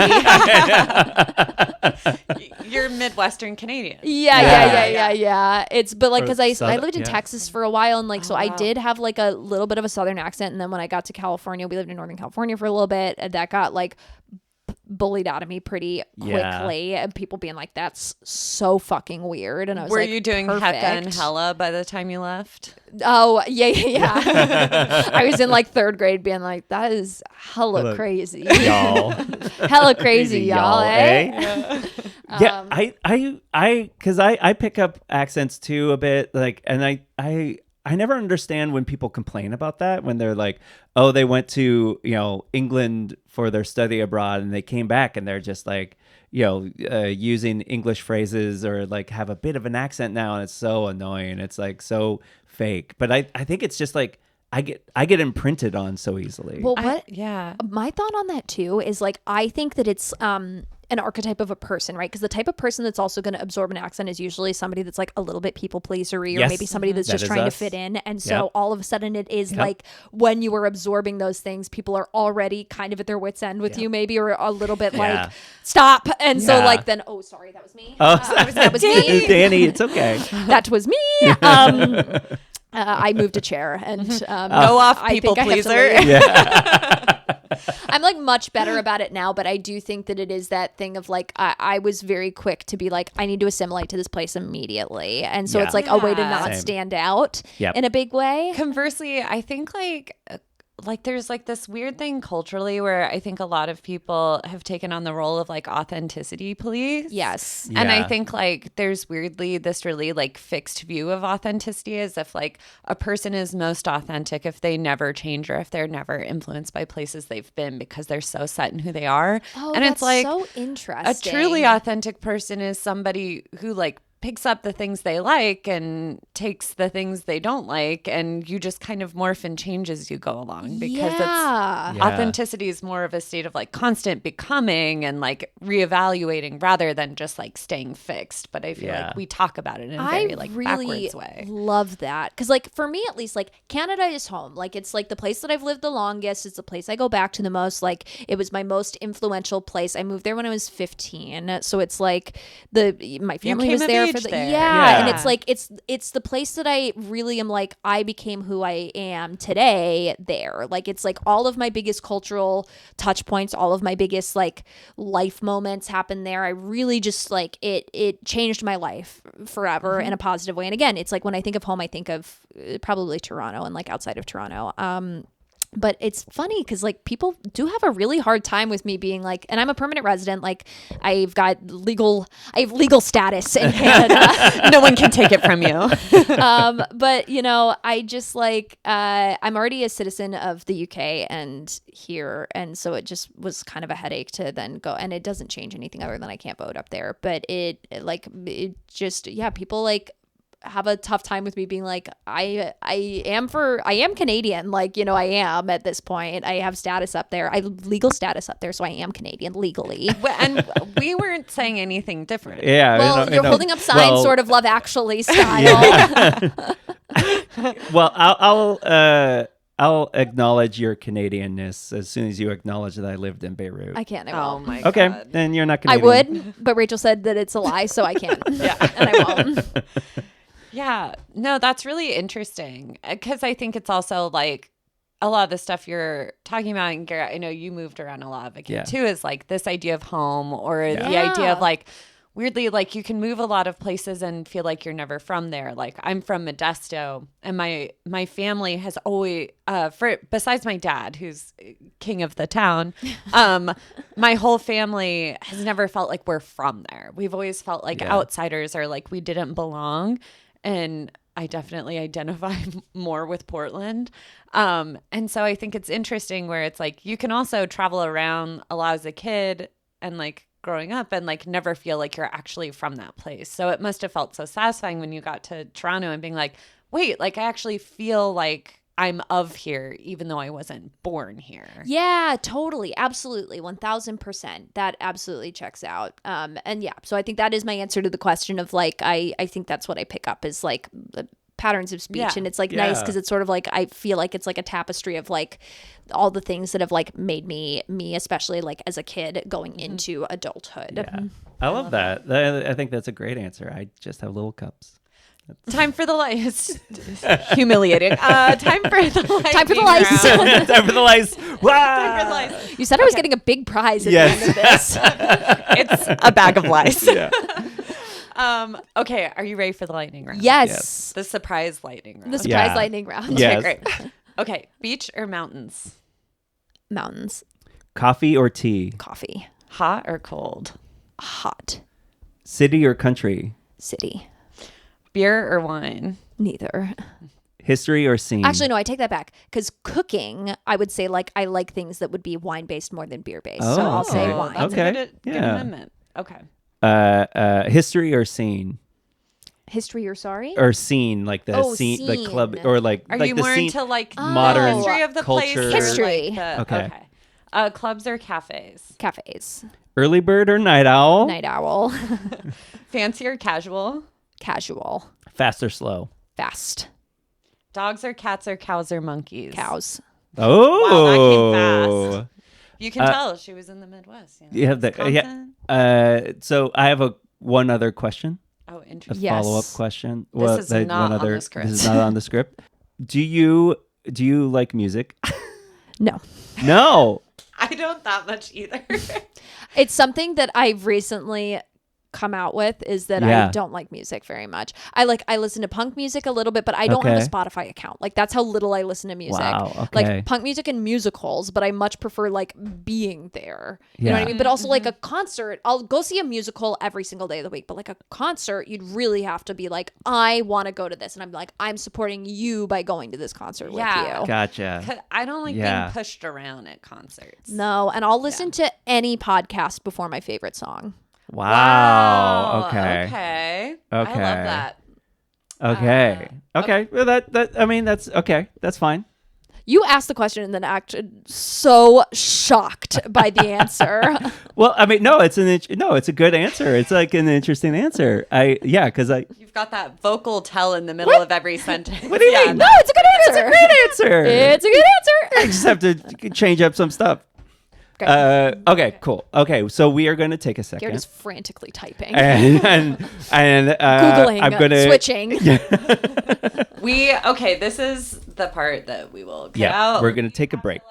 S1: You're Midwestern Canadian.
S3: Yeah. It's, but like, because I lived in
S2: yeah.
S3: Texas for a while, and like, so I did have like a little bit of a Southern accent, and then when I got to California, we lived in Northern California for a little bit, and that got like bullied out of me pretty quickly, and people being like, that's so fucking weird. And I was
S1: Were
S3: like,
S1: you doing
S3: perfect.
S1: Hecka and Hella by the time you left?
S3: Oh yeah. I was in like third grade being like, that is hella crazy.
S2: Y'all.
S3: Hella crazy, y'all, eh?
S2: Yeah, because I pick up accents too a bit, like, and I never understand when people complain about that, when they're like, oh, they went to, you know, England for their study abroad, and they came back and they're just like, you know, using English phrases, or like have a bit of an accent now, and it's so annoying. It's like so fake. But I think it's just like I get imprinted on so easily.
S3: Well, my thought on that too is like, I think that it's an archetype of a person, right? Because the type of person that's also going to absorb an accent is usually somebody that's like a little bit people pleasery, or maybe somebody that's just trying to fit in. And so all of a sudden it is like, when you are absorbing those things, people are already kind of at their wits' end with you, maybe, or a little bit like, stop. And so like, then, oh, sorry, that was me. That was me.
S2: Danny, it's okay.
S3: That was me. I moved a chair, and
S1: go off, people pleaser.
S3: I'm like much better about it now, but I do think that it is that thing of like, I was very quick to be like, I need to assimilate to this place immediately. And so it's like a way to not stand out in a big way.
S1: Conversely, I think like there's like this weird thing culturally where I think a lot of people have taken on the role of like authenticity police.
S3: Yes.
S1: And I think like there's weirdly this really like fixed view of authenticity, as if like a person is most authentic if they never change, or if they're never influenced by places they've been, because they're so set in who they are.
S3: Oh,
S1: and
S3: that's
S1: it's like
S3: so interesting.
S1: A truly authentic person is somebody who like picks up the things they like and takes the things they don't like, and you just kind of morph and change as you go along, because authenticity is more of a state of like constant becoming and like reevaluating, rather than just like staying fixed. But I feel like we talk about it in a very like
S3: really
S1: backwards way.
S3: Love that, because like for me at least, like Canada is home. Like it's like the place that I've lived the longest. It's the place I go back to the most. Like it was my most influential place. I moved there when I was 15, so it's like my family was there. And it's like it's the place that I really am like, I became who I am today there. Like it's like all of my biggest cultural touch points, all of my biggest like life moments happened there. I really just like it changed my life forever in a positive way. And again, it's like when I think of home, I think of probably Toronto and like outside of Toronto. But it's funny because like people do have a really hard time with me being like, and I'm a permanent resident. Like I have legal status in Canada.
S1: No one can take it from you.
S3: But you know, I just like, I'm already a citizen of the UK and here. And so it just was kind of a headache to then go, and it doesn't change anything other than I can't vote up there. But it just, people like have a tough time with me being like, I am Canadian, like, you know, I am at this point. I have status up there. I have legal status up there, so I am Canadian legally.
S1: And we weren't saying anything different.
S2: Yeah.
S3: Well, you're holding up signs, sort of Love Actually style.
S2: Well, I'll acknowledge your Canadianness as soon as you acknowledge that I lived in Beirut.
S3: I can't.
S1: Oh my god.
S2: Okay, then you're not Canadian.
S3: I would, but Rachel said that it's a lie, so I can't. And I won't.
S1: Yeah, no, that's really interesting, because I think it's also like a lot of the stuff you're talking about, and Garrett, I know you moved around a lot of it too, is like this idea of home, or the idea of like weirdly, like, you can move a lot of places and feel like you're never from there. Like, I'm from Modesto, and my family has always, besides my dad, who's king of the town, my whole family has never felt like we're from there. We've always felt like outsiders, or like we didn't belong. And I definitely identify more with Portland. And so I think it's interesting where it's like you can also travel around a lot as a kid and like growing up and like never feel like you're actually from that place. So it must have felt so satisfying when you got to Toronto and being like, wait, like I actually feel like I'm of here, even though I wasn't born here.
S3: Yeah, totally. Absolutely. 1000%. That absolutely checks out. And yeah, so I think that is my answer to the question of like, I think that's what I pick up is like the patterns of speech.
S1: Yeah.
S3: And it's like nice because it's sort of like, I feel like it's like a tapestry of like all the things that have like made me, especially like as a kid going into adulthood.
S2: Yeah. I love that. I think that's a great answer. I just have little cups.
S1: Time for the lice. Humiliating. Time for the lice.
S3: Time for the lice.
S2: Time for the lice. Wow.
S1: Time for the lice.
S3: You said I was getting a big prize at the end of this.
S1: It's a bag of lice.
S2: Yeah.
S1: Okay, are you ready for the lightning round?
S3: Yes.
S1: The surprise lightning round.
S3: The surprise
S2: Yeah.
S3: lightning round.
S2: Yes.
S1: Okay, great. Okay, beach or mountains?
S3: Mountains.
S2: Coffee or tea?
S3: Coffee.
S1: Hot or cold?
S3: Hot.
S2: City or country?
S3: City.
S1: Beer or wine?
S3: Neither.
S2: History or scene?
S3: Actually, no, I take that back. Because cooking, I would say like I like things that would be wine based more than beer based. So I'll say
S2: okay.
S3: wine.
S1: That's
S2: Okay.
S1: a good
S2: Yeah.
S1: amendment. Okay.
S2: History or scene?
S3: History or sorry?
S2: Or scene, like the
S3: Oh,
S2: scene, like club,
S3: scene.
S2: or like
S1: Are
S2: like
S1: you
S2: the
S1: more
S2: scene,
S1: into like
S2: modern
S1: the history of the
S2: culture.
S1: place? or,
S3: History.
S1: like,
S2: Okay.
S1: Clubs or cafes?
S3: Cafes.
S2: early bird or night owl?
S3: Night owl.
S1: Fancy or casual?
S3: Casual.
S2: Fast or slow?
S3: Fast.
S1: Dogs or cats or cows or monkeys?
S3: Cows.
S2: Oh,
S1: that came fast. You can tell she was in the Midwest. You know?
S2: You have the
S1: Wisconsin.
S2: So I have one other question,
S1: Oh,
S2: a
S1: interesting.
S3: Yes.
S2: follow-up question.
S1: This is not on the script.
S2: This is not on the script. Do you like music?
S3: No.
S2: No.
S1: I don't that much either.
S3: It's something that I've recently come out with is that
S2: Yeah.
S3: I don't like music very much. I listen to punk music a little bit, but I don't have a
S2: Okay.
S3: Spotify account. Like that's how little I listen to music.
S2: Wow, okay.
S3: Like punk music and musicals, but I much prefer like being there. You know what I
S2: Yeah.
S3: mean? But also like a concert, I'll go see a musical every single day of the week, but like a concert, you'd really have to be like, I want to go to this. And I'm like, I'm supporting you by going to this concert
S1: Yeah.
S3: with you.
S2: Gotcha.
S1: I don't like
S2: Yeah.
S1: being pushed around at concerts.
S3: No, and I'll listen to any podcast before my favorite song.
S2: Wow. Okay.
S1: Okay. I
S2: Okay.
S1: love that.
S2: Okay. Okay. Well, that's okay. That's fine.
S3: You asked the question and then acted so shocked by the answer.
S2: Well, I mean, no, it's a good answer. It's like an interesting answer. Because
S1: You've got that vocal tell in the middle of every sentence.
S2: What do you mean?
S3: No, it's a good answer.
S2: answer.
S3: It's a good answer.
S2: I just have to change up some stuff.
S3: Okay.
S2: Okay, cool. Okay, so we are going to take a second.
S3: Garrett is frantically typing,
S2: and
S3: Googling,
S2: I'm gonna
S3: switching.
S1: This is the part that we will cut
S2: Yeah,
S1: out.
S2: we're gonna take a break.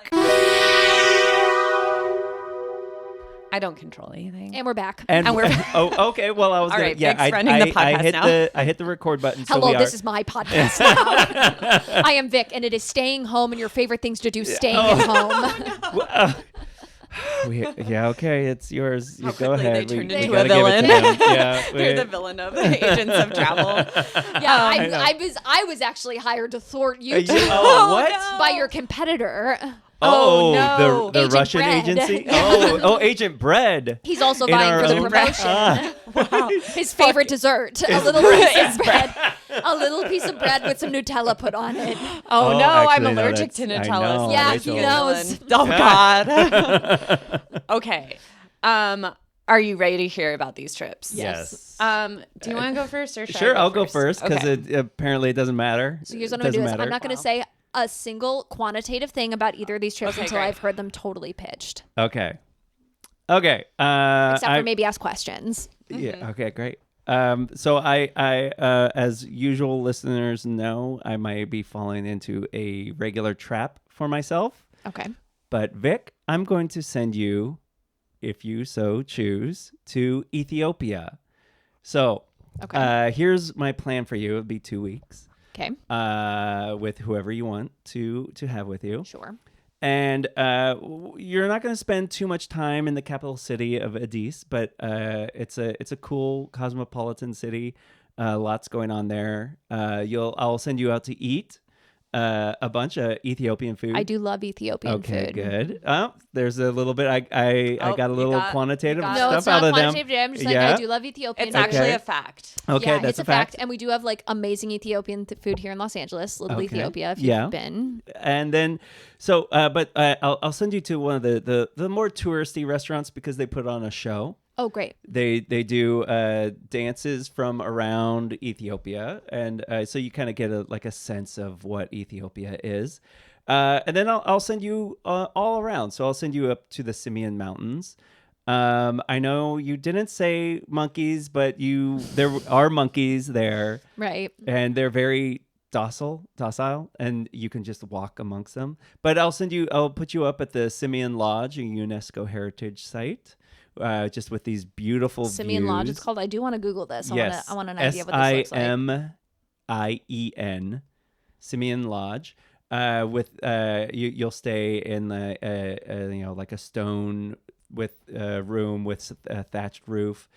S1: I don't control anything.
S3: And we're back.
S2: And
S1: we're-
S2: oh, okay. Well, I was
S1: All
S2: gonna.
S1: right,
S2: Yeah,
S1: Vic's running the podcast now.
S2: I hit the record button. So
S3: Hello,
S2: we are,
S3: this is my podcast now. I am Vic, and it is staying home and your favorite things to do staying at home.
S2: Okay. It's yours. You go
S1: quickly they
S2: ahead.
S1: turned
S2: we
S1: into
S2: gotta
S1: a villain.
S2: Give it to them. Yeah,
S1: They're the villain of the Agents of Travel.
S3: Yeah, I was actually hired to thwart you two
S2: what?
S3: by your competitor.
S1: Oh, no.
S2: the
S3: Agent
S2: Russian
S3: Bread.
S2: agency. Oh, Agent Bread.
S3: He's also
S2: In
S3: vying
S2: our
S3: for the
S2: own-
S3: promotion.
S1: Wow.
S3: His favorite dessert, a little piece of bread, a little piece of bread with some Nutella put on it.
S1: Oh,
S2: Oh,
S1: no, I'm
S2: actually, no,
S1: allergic to
S2: that's- I
S1: Nutella.
S2: know,
S3: Yeah,
S2: Rachel.
S3: he knows.
S1: Oh, God. Okay. Are you ready to hear about these trips?
S2: Yes.
S1: Do you want to go first or should
S2: Sure,
S1: I
S2: I'll go first because
S1: Okay.
S2: it apparently it doesn't matter.
S3: So here's what
S2: It
S3: I'm gonna do:
S2: doesn't
S3: is I'm not gonna
S1: Wow.
S3: say a single quantitative thing about either of these trips
S1: Okay,
S3: until
S1: great.
S3: I've heard them totally pitched,
S2: Okay.
S3: except for maybe ask questions.
S2: Yeah. Okay. Great. So I, as usual, listeners know, I might be falling into a regular trap for myself.
S3: Okay.
S2: But Vic, I'm going to send you, if you so choose, to Ethiopia So
S3: Okay.
S2: here's my plan for you. It'd be 2 weeks
S3: Okay.
S2: with whoever you want to have with you.
S3: Sure.
S2: And you're not going to spend too much time in the capital city of Addis, but it's a cool cosmopolitan city. Lots going on there. I'll send you out to eat a bunch of Ethiopian food.
S3: I do love Ethiopian
S2: Okay,
S3: food.
S2: good. There's a little bit. I got a little quantitative
S1: got
S3: No,
S2: stuff
S3: it's not
S2: out of them.
S3: quantitative. I'm just like,
S2: Yeah.
S3: I do love Ethiopian
S1: It's
S3: food.
S1: actually a fact.
S2: Okay,
S3: yeah,
S2: that's
S3: it's a fact. And we do have like amazing Ethiopian food here in Los Angeles, Little
S2: Okay.
S3: Ethiopia, if
S2: Yeah.
S3: you've been.
S2: And then, so, but I'll send you to one of the more touristy restaurants because they put on a show.
S3: Oh, great.
S2: They do dances from around Ethiopia, and so you kind of get a sense of what Ethiopia is. And then I'll send you all around. So I'll send you up to the Simeon Mountains. I know you didn't say monkeys, but there are monkeys there,
S3: Right.
S2: and they're very docile, and you can just walk amongst them. But I'll put you up at the Simeon Lodge, a UNESCO heritage site. Just with these beautiful
S3: Simeon
S2: views.
S3: Lodge, it's called. I do want to Google this.
S2: Yes.
S3: I want an idea of what this looks like.
S2: Simien, Simeon Lodge. You'll stay in the like a stone with room with a thatched roof.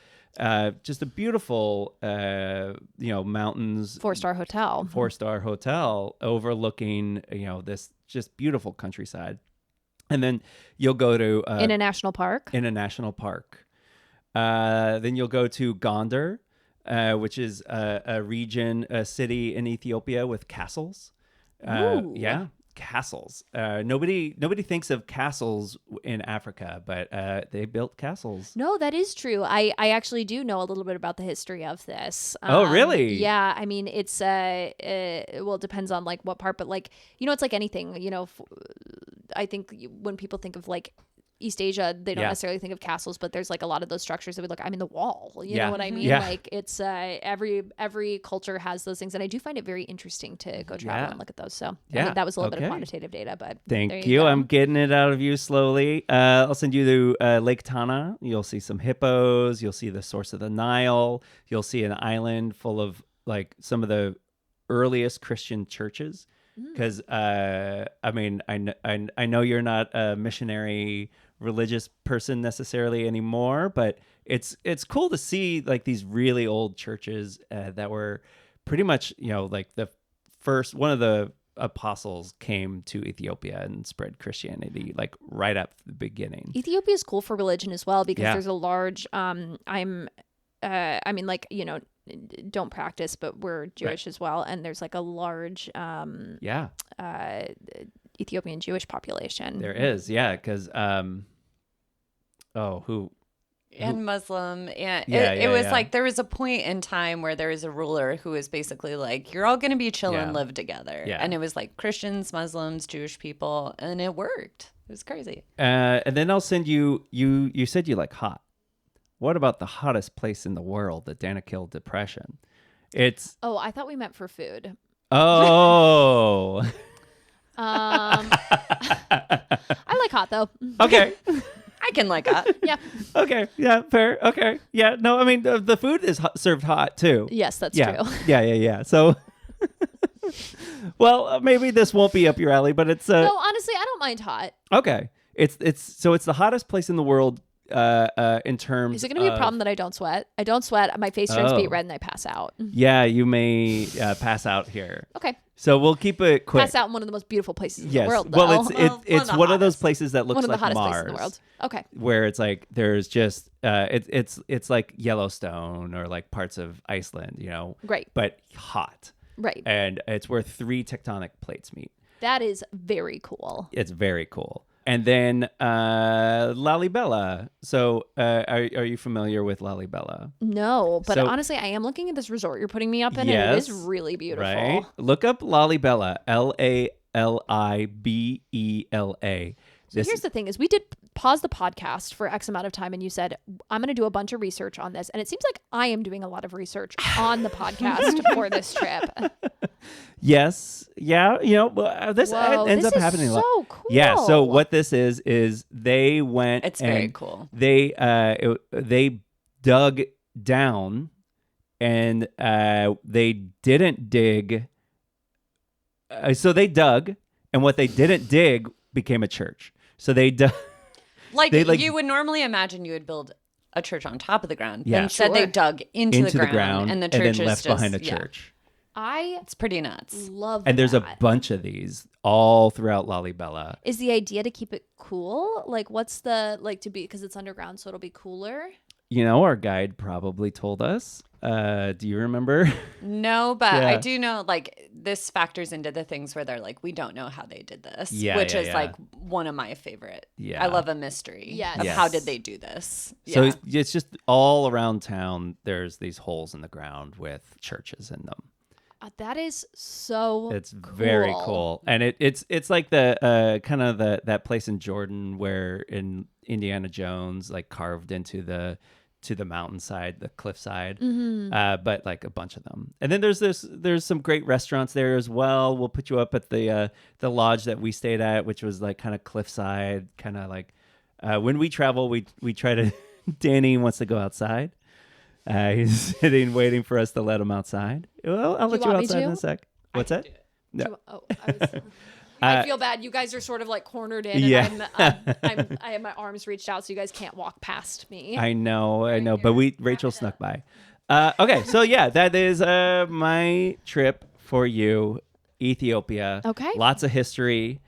S2: Just a beautiful mountains.
S3: 4-star hotel.
S2: 4-star hotel overlooking this just beautiful countryside. And then you'll go to
S3: In a national park.
S2: Then you'll go to Gondar, which is a city in Ethiopia with castles.
S3: Ooh.
S2: Yeah, castles. Nobody thinks of castles in Africa, but they built castles.
S3: No, that is true. I actually do know a little bit about the history of this.
S2: Oh, really?
S3: Yeah. I mean, it's well, it depends on like what part, but like it's like anything. I think when people think of like East Asia, they don't necessarily think of castles, but there's like a lot of those structures that we look. I mean, the wall. You know what I mean?
S2: Yeah.
S3: Like it's every culture has those things, and I do find it very interesting to go travel and look at those. So I mean, that was a little bit of quantitative data, but there
S2: Thank you.
S3: go.
S2: I'm getting it out of you slowly. I'll send you to Lake Tana. You'll see some hippos. You'll see the source of the Nile. You'll see an island full of like some of the earliest Christian churches. Because I mean, I know you're not a missionary religious person necessarily anymore, but it's cool to see like these really old churches that were pretty much like the first one of the apostles came to Ethiopia and spread Christianity like right up the beginning.
S3: Ethiopia is cool for religion as well because
S2: Yeah.
S3: there's a large I mean like don't practice, but we're Jewish as well, and there's like a large Ethiopian Jewish population.
S2: There is, yeah, because
S1: And Muslim, and
S2: Yeah,
S1: it was
S2: yeah.
S1: like there was a point in time where there was a ruler who was basically like, "You're all going to be chill and
S2: Yeah.
S1: live together,"
S2: Yeah.
S1: and it was like Christians, Muslims, Jewish people, and it worked. It was crazy.
S2: and then I'll send you. You said you like hot. What about the hottest place in the world, the Danakil Depression? It's
S3: Oh, I thought we meant for food.
S2: I
S3: like hot though.
S2: okay.
S1: I can like that.
S3: Yeah.
S2: Okay. Yeah. Fair. Okay. Yeah. No. I mean, the food is served hot too.
S3: Yes, that's
S2: Yeah.
S3: true.
S2: Yeah. So, well, maybe this won't be up your alley, but it's
S3: No, honestly, I don't mind hot.
S2: okay. It's the hottest place in the world. In terms,
S3: Is it going to be a problem that I don't sweat? I don't sweat. My face turns beet
S2: Oh.
S3: red and I pass out.
S2: Yeah, you may pass out here.
S3: Okay.
S2: So we'll keep it quick.
S3: Pass out in one of the most beautiful places in
S2: Yes.
S3: the world, though.
S2: Well,
S1: Well,
S2: it's
S1: one
S2: one
S1: of
S2: of
S1: the
S2: those
S1: hottest.
S2: places that looks
S3: one of the
S2: like
S3: hottest
S2: Mars,
S3: places in the world. Okay.
S2: where it's like there's just it's like Yellowstone or like parts of Iceland,
S3: Great.
S2: but hot,
S3: Right.
S2: and it's where 3 tectonic plates meet.
S3: That is very cool.
S2: It's very cool. And then Lalibela. So are you familiar with Lalibela?
S3: No, but
S2: So-
S3: honestly, I am looking at this resort you're putting me up in, and it is
S2: Yes,
S3: really beautiful.
S2: Right? Look up Lalibela. Lalibela.
S3: So here's the thing: is we did pause the podcast for X amount of time, and you said I'm going to do a bunch of research on this, and it seems like I am doing a lot of research on the podcast for this trip.
S2: Yes. Yeah. This
S3: Whoa,
S2: ends
S3: this
S2: up
S3: is
S2: happening a lot.
S3: so cool.
S2: Yeah. So what this is they went.
S1: It's very
S2: and
S1: cool.
S2: They dug down and they didn't dig. So they dug, and what they didn't dig became a church. So they dug.
S1: Like,
S2: They, like-
S1: you would normally imagine you would build a church on top of the ground.
S2: Yeah.
S1: But instead they dug into
S2: the ground,
S1: and the church
S2: and then left
S1: is just,
S2: behind a
S1: yeah.
S2: church.
S1: It's pretty nuts.
S3: love
S2: And there's
S3: that.
S2: a bunch of these all throughout Lalibela.
S3: Is the idea to keep it cool? Like, what's the, like, to be, because it's underground, so it'll be cooler?
S2: You know, our guide probably told us. Do you remember?
S1: No, but
S2: Yeah.
S1: I do know, like, this factors into the things where they're like, we don't know how they did this,
S2: Yeah,
S1: which
S2: yeah,
S1: is
S2: yeah.
S1: like one of my favorite.
S2: Yeah.
S1: I love a mystery
S3: Yes.
S1: of
S2: Yes.
S1: how did they do this.
S2: So
S1: Yeah.
S2: it's just all around town. There's these holes in the ground with churches in them.
S3: That is so
S2: It's very cool, and it's like the kind of that place in Jordan where in Indiana Jones, like carved into the mountainside, the cliffside, but like a bunch of them. And then there's some great restaurants there as well. We'll put you up at the lodge that we stayed at, which was like kind of cliffside, kind of like when we travel, we try to. Danny wants to go outside. He's sitting waiting for us to let him outside. Well, I'll let you
S3: want me
S2: outside in
S3: to?
S2: a sec. What's that? No.
S3: I feel bad. You guys are sort of like cornered in,
S2: Yeah.
S3: and I have my arms reached out, so you guys can't walk past me.
S2: I know, but Rachel snuck by. Okay, so yeah, that is my trip for you, Ethiopia.
S3: Okay.
S2: Lots of history,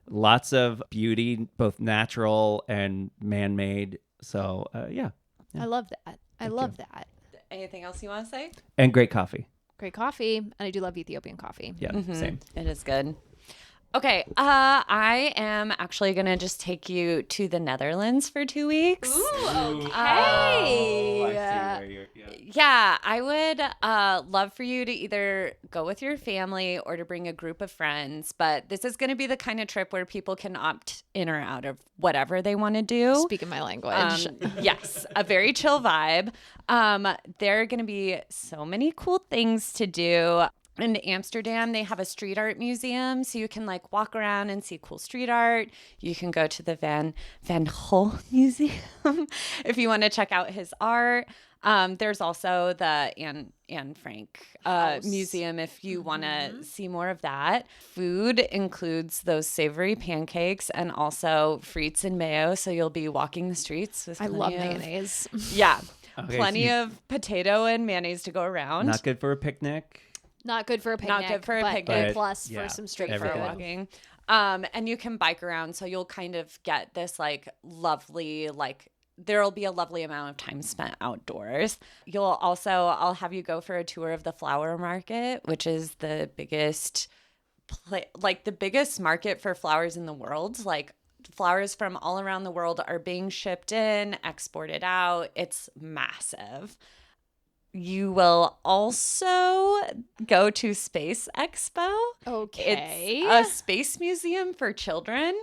S2: lots of beauty, both natural and man-made. So yeah,
S3: I love that. I love that.
S1: Anything else you want to say?
S2: and great coffee.
S3: Great coffee, and I do love Ethiopian coffee.
S2: Yeah, same.
S1: It is good. Okay, I am actually going to just take you to the Netherlands for 2 weeks. Yeah, I would love for you to either go with your family or to bring a group of friends. But this is going to be the kind of trip where people can opt in or out of whatever they want to do.
S3: Speaking my language.
S1: Yes, a very chill vibe. There are going to be so many cool things to do. In Amsterdam, they have a street art museum, so you can like walk around and see cool street art. You can go to the Van Gogh Museum if you want to check out his art. There's also the Anne Frank museum if you want to see more of that. Food includes those savory pancakes and also frites and mayo, so you'll be walking the streets with
S3: I love
S1: plenty of-
S3: mayonnaise.
S1: Yeah,
S2: Okay,
S1: plenty
S2: so
S1: of potato and mayonnaise to go around.
S2: Not good for a picnic.
S3: Not good for a picnic.
S1: Not good for a
S3: but
S1: picnic.
S3: A plus
S2: Yeah,
S3: for some street
S1: for
S2: everything.
S3: food.
S1: walking. And you can bike around, so you'll kind of get this like lovely, like there'll be a lovely amount of time spent outdoors. I'll have you go for a tour of the flower market, which is the biggest the biggest market for flowers in the world. Like flowers from all around the world are being shipped in, exported out. It's massive. You will also go to Space Expo.
S3: Okay.
S1: It's a space museum for children.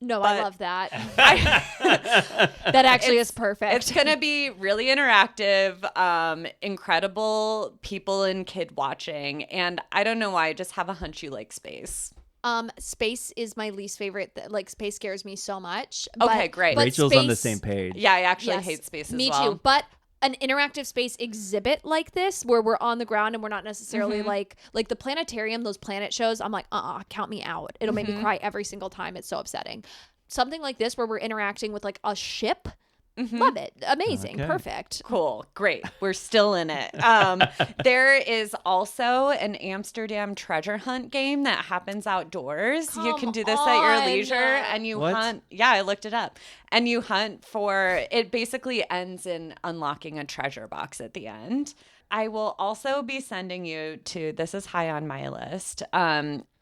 S3: No,
S1: but-
S3: I love that. That actually is perfect.
S1: It's going to be really interactive, incredible people and kid watching. And I don't know why, I just have a hunch you like space.
S3: Space is my least favorite. Like, space scares me so much.
S1: Okay, great.
S3: but
S2: Rachel's on the
S3: space-
S2: same page.
S1: Yeah, I actually
S3: Yes,
S1: hate space as
S3: me
S1: well.
S3: too. But an interactive space exhibit like this, where we're on the ground and we're not necessarily like the planetarium, those planet shows, I'm like, count me out. It'll make me cry every single time. It's so upsetting. Something like this where we're interacting with like a ship. Love it. Amazing.
S2: Okay.
S3: Perfect.
S1: Cool. Great. We're still in it. There is also an Amsterdam treasure hunt game that happens outdoors. You can
S3: Come
S1: do this at your
S3: on.
S1: leisure and you
S2: What?
S1: hunt. Yeah, I looked it up. And you hunt for it basically ends in unlocking a treasure box at the end. I will also be sending you to, this is high on my list,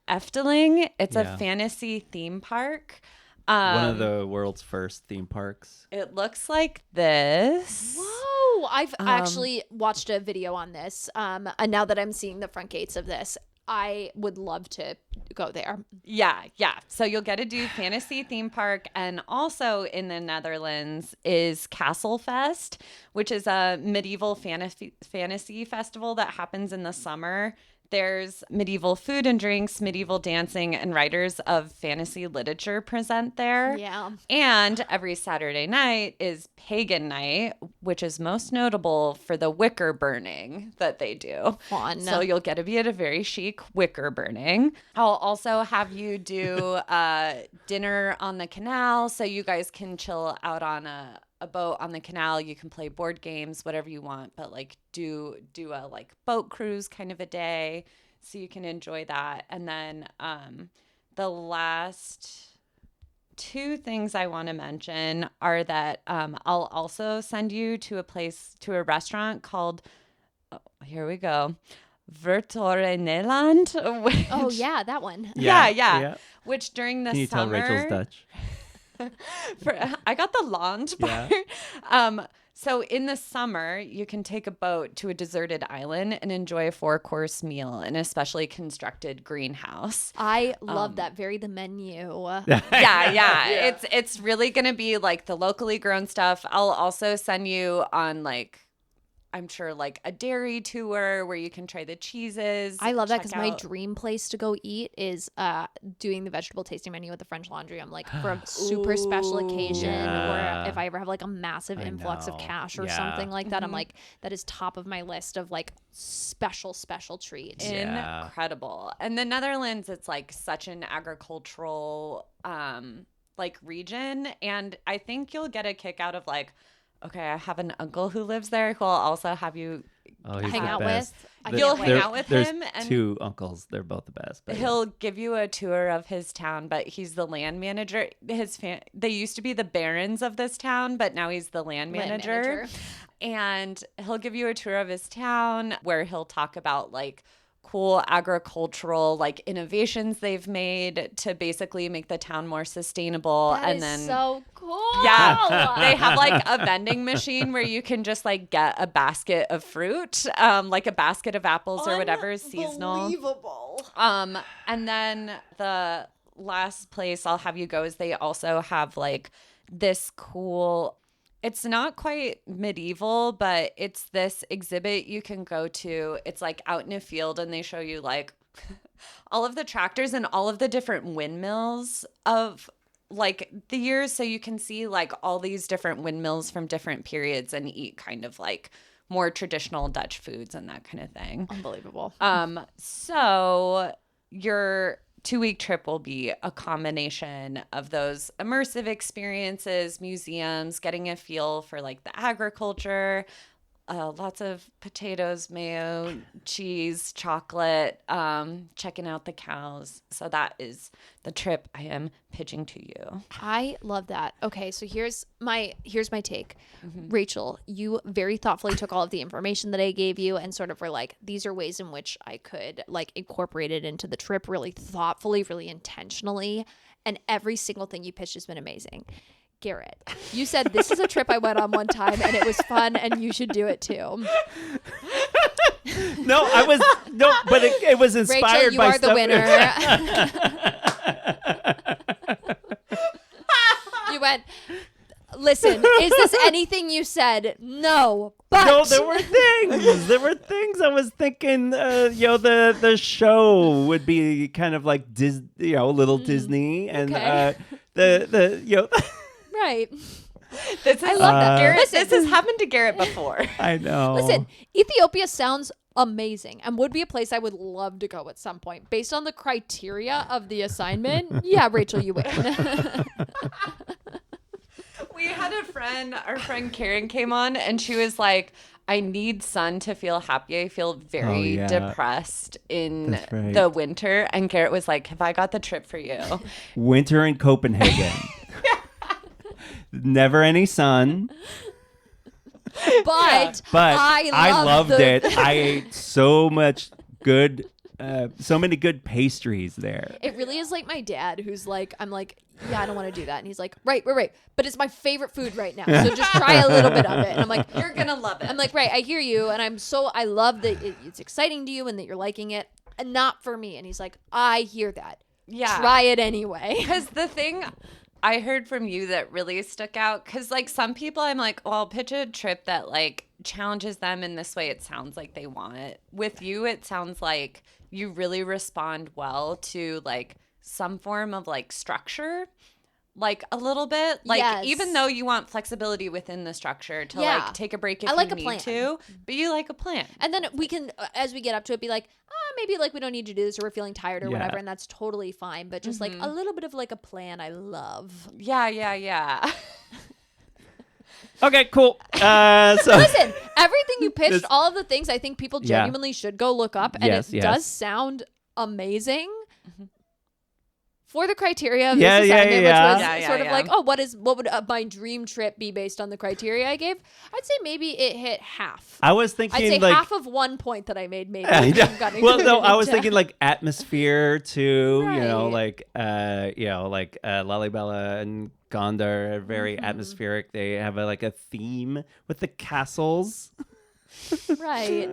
S1: Efteling. It's
S2: Yeah.
S1: a fantasy theme park.
S2: One of the world's first theme parks.
S1: It looks like this.
S3: Whoa. I've actually watched a video on this. And now that I'm seeing the front gates of this, I would love to go there.
S1: Yeah. So you'll get to do fantasy theme park, and also in the Netherlands is Castle Fest, which is a medieval fantasy festival that happens in the summer. there's medieval food and drinks, medieval dancing, and writers of fantasy literature present there.
S3: Yeah.
S1: And every Saturday night is pagan night, which is most notable for the wicker burning that they do.
S3: Fun.
S1: So you'll get to be at a very chic wicker burning. I'll also have you do dinner on the canal, so you guys can chill out on a boat on the canal. You can play board games, whatever you want, but like do a like boat cruise kind of a day, so you can enjoy that. And then the last two things I want to mention are that I'll also send you to a restaurant called, here we go, Vertoreneland.
S3: Oh yeah, that one.
S1: Yeah. Which during the
S2: Can you
S1: summer,
S2: tell Rachel's Dutch?
S1: I got the land part.
S2: Yeah.
S1: So in the summer, you can take a boat to a deserted island and enjoy a 4-course meal in a specially constructed greenhouse.
S3: I love that. Vary the menu.
S1: Yeah. It's really going to be like the locally grown stuff. I'll also send you on like, I'm sure like a dairy tour where you can try the cheeses.
S3: I love that because my
S1: out-
S3: dream place to go eat is doing the vegetable tasting menu at the French Laundry. I'm like, for a super special occasion,
S2: Yeah.
S3: or if I ever have like a massive influx of
S2: know.
S3: cash or
S2: Yeah.
S3: something like that, I'm like, that is top of my list of like special treat.
S2: Yeah.
S1: Incredible. And the Netherlands, it's like such an agricultural like region, and I think you'll get a kick out of like, okay, I have an uncle who lives there who will also have you
S2: He's
S3: Hang
S2: the
S3: out
S2: best.
S3: with. I
S2: The-
S1: You'll
S3: can't
S1: hang
S3: wait.
S1: out with
S2: there's
S1: him, and
S2: 2 uncles. They're both the best. But
S1: he'll give you a tour of his town, but he's the land manager. They used to be the barons of this town, but now he's the land manager. And he'll give you a tour of his town where he'll talk about like cool agricultural like innovations they've made to basically make the town more sustainable.
S3: That
S1: and
S3: is
S1: then
S3: so cool.
S1: yeah, they have like a vending machine where you can just like get a basket of fruit, like a basket of apples or whatever is seasonal.
S3: Unbelievable.
S1: And then the last place I'll have you go is they also have like this cool, it's not quite medieval, but it's this exhibit you can go to. It's like out in a field and they show you like all of the tractors and all of the different windmills of like the years. So you can see like all these different windmills from different periods and eat kind of like more traditional Dutch foods and that kind of thing.
S3: Unbelievable.
S1: So your 2-week trip will be a combination of those immersive experiences, museums, getting a feel for like the agriculture, lots of potatoes, mayo, cheese, chocolate, checking out the cows. So that is the trip I am pitching to you.
S3: I love that. Okay, so here's my take. Rachel, you very thoughtfully took all of the information that I gave you and sort of were like, these are ways in which I could like incorporate it into the trip really thoughtfully, really intentionally. And every single thing you pitched has been amazing. Garrett, you said this is a trip I went on one time and it was fun and you should do it too.
S2: But it was inspired
S3: Rachel, you
S2: by
S3: are
S2: stuff.
S3: the winner. You went, listen, is this anything you said? No, but
S2: No, there were things. There were things I was thinking. The show would be kind of like little Disney, and
S3: Okay.
S1: I
S3: right.
S1: love that. Garrett,
S3: Listen.
S1: this has happened to Garrett before.
S2: I know.
S3: Listen, Ethiopia sounds amazing and would be a place I would love to go at some point. Based on the criteria of the assignment, yeah, Rachel, you win.
S1: We had our friend Karen came on and she was like, I need sun to feel happy. I feel very
S2: yeah.
S1: depressed in
S2: That's right.
S1: the winter. And Garrett was like, have I got the trip for you?
S2: Winter in Copenhagen. Never any sun.
S3: But
S2: But
S3: I
S2: loved it. I ate so much good, so many good pastries there.
S3: It really is like my dad, who's like, I'm like, yeah, I don't want to do that. And he's like, right. But it's my favorite food right now. So just try a little bit of it. And I'm like,
S1: You're going to love it.
S3: I'm like, right, I hear you. And I love that it's exciting to you and that you're liking it. And not for me. And he's like, I hear that.
S1: yeah.
S3: Try it anyway.
S1: Because the thing I heard from you that really stuck out, because like some people I'm like, well, I'll pitch a trip that like challenges them in this way, it sounds like they want it. With you, it sounds like you really respond well to like some form of like structure, like a little bit, like
S3: Yes.
S1: even though you want flexibility within the structure to
S3: Yeah.
S1: like take a break if
S3: I like
S1: you
S3: a
S1: need
S3: plan.
S1: to, but you like a plan.
S3: And then we can, as we get up to it, be like, maybe like we don't need to do this, or we're feeling tired or
S2: Yeah.
S3: whatever, and that's totally fine. But just like a little bit of like a plan, I love.
S1: Yeah.
S2: Okay, cool. So
S3: Listen, everything you pitched,
S2: This-
S3: all of the things I think people
S2: Yeah.
S3: genuinely should go look up, and
S2: Yes,
S3: it
S2: yes.
S3: does sound amazing. For the criteria of
S2: Yeah,
S3: this
S2: yeah,
S3: assignment,
S2: yeah.
S3: which was
S1: Yeah,
S3: sort of
S1: yeah.
S3: like, what would my dream trip be based on the criteria I gave? I'd say maybe it hit half.
S2: I was
S3: I'd
S2: thinking
S3: say
S2: like
S3: half of 1 point that I made, maybe.
S2: well, no, I was thinking like atmosphere too. You know,
S3: Right.
S2: like Lalibela and Gondar are very atmospheric. They have like a theme with the castles.
S3: Right.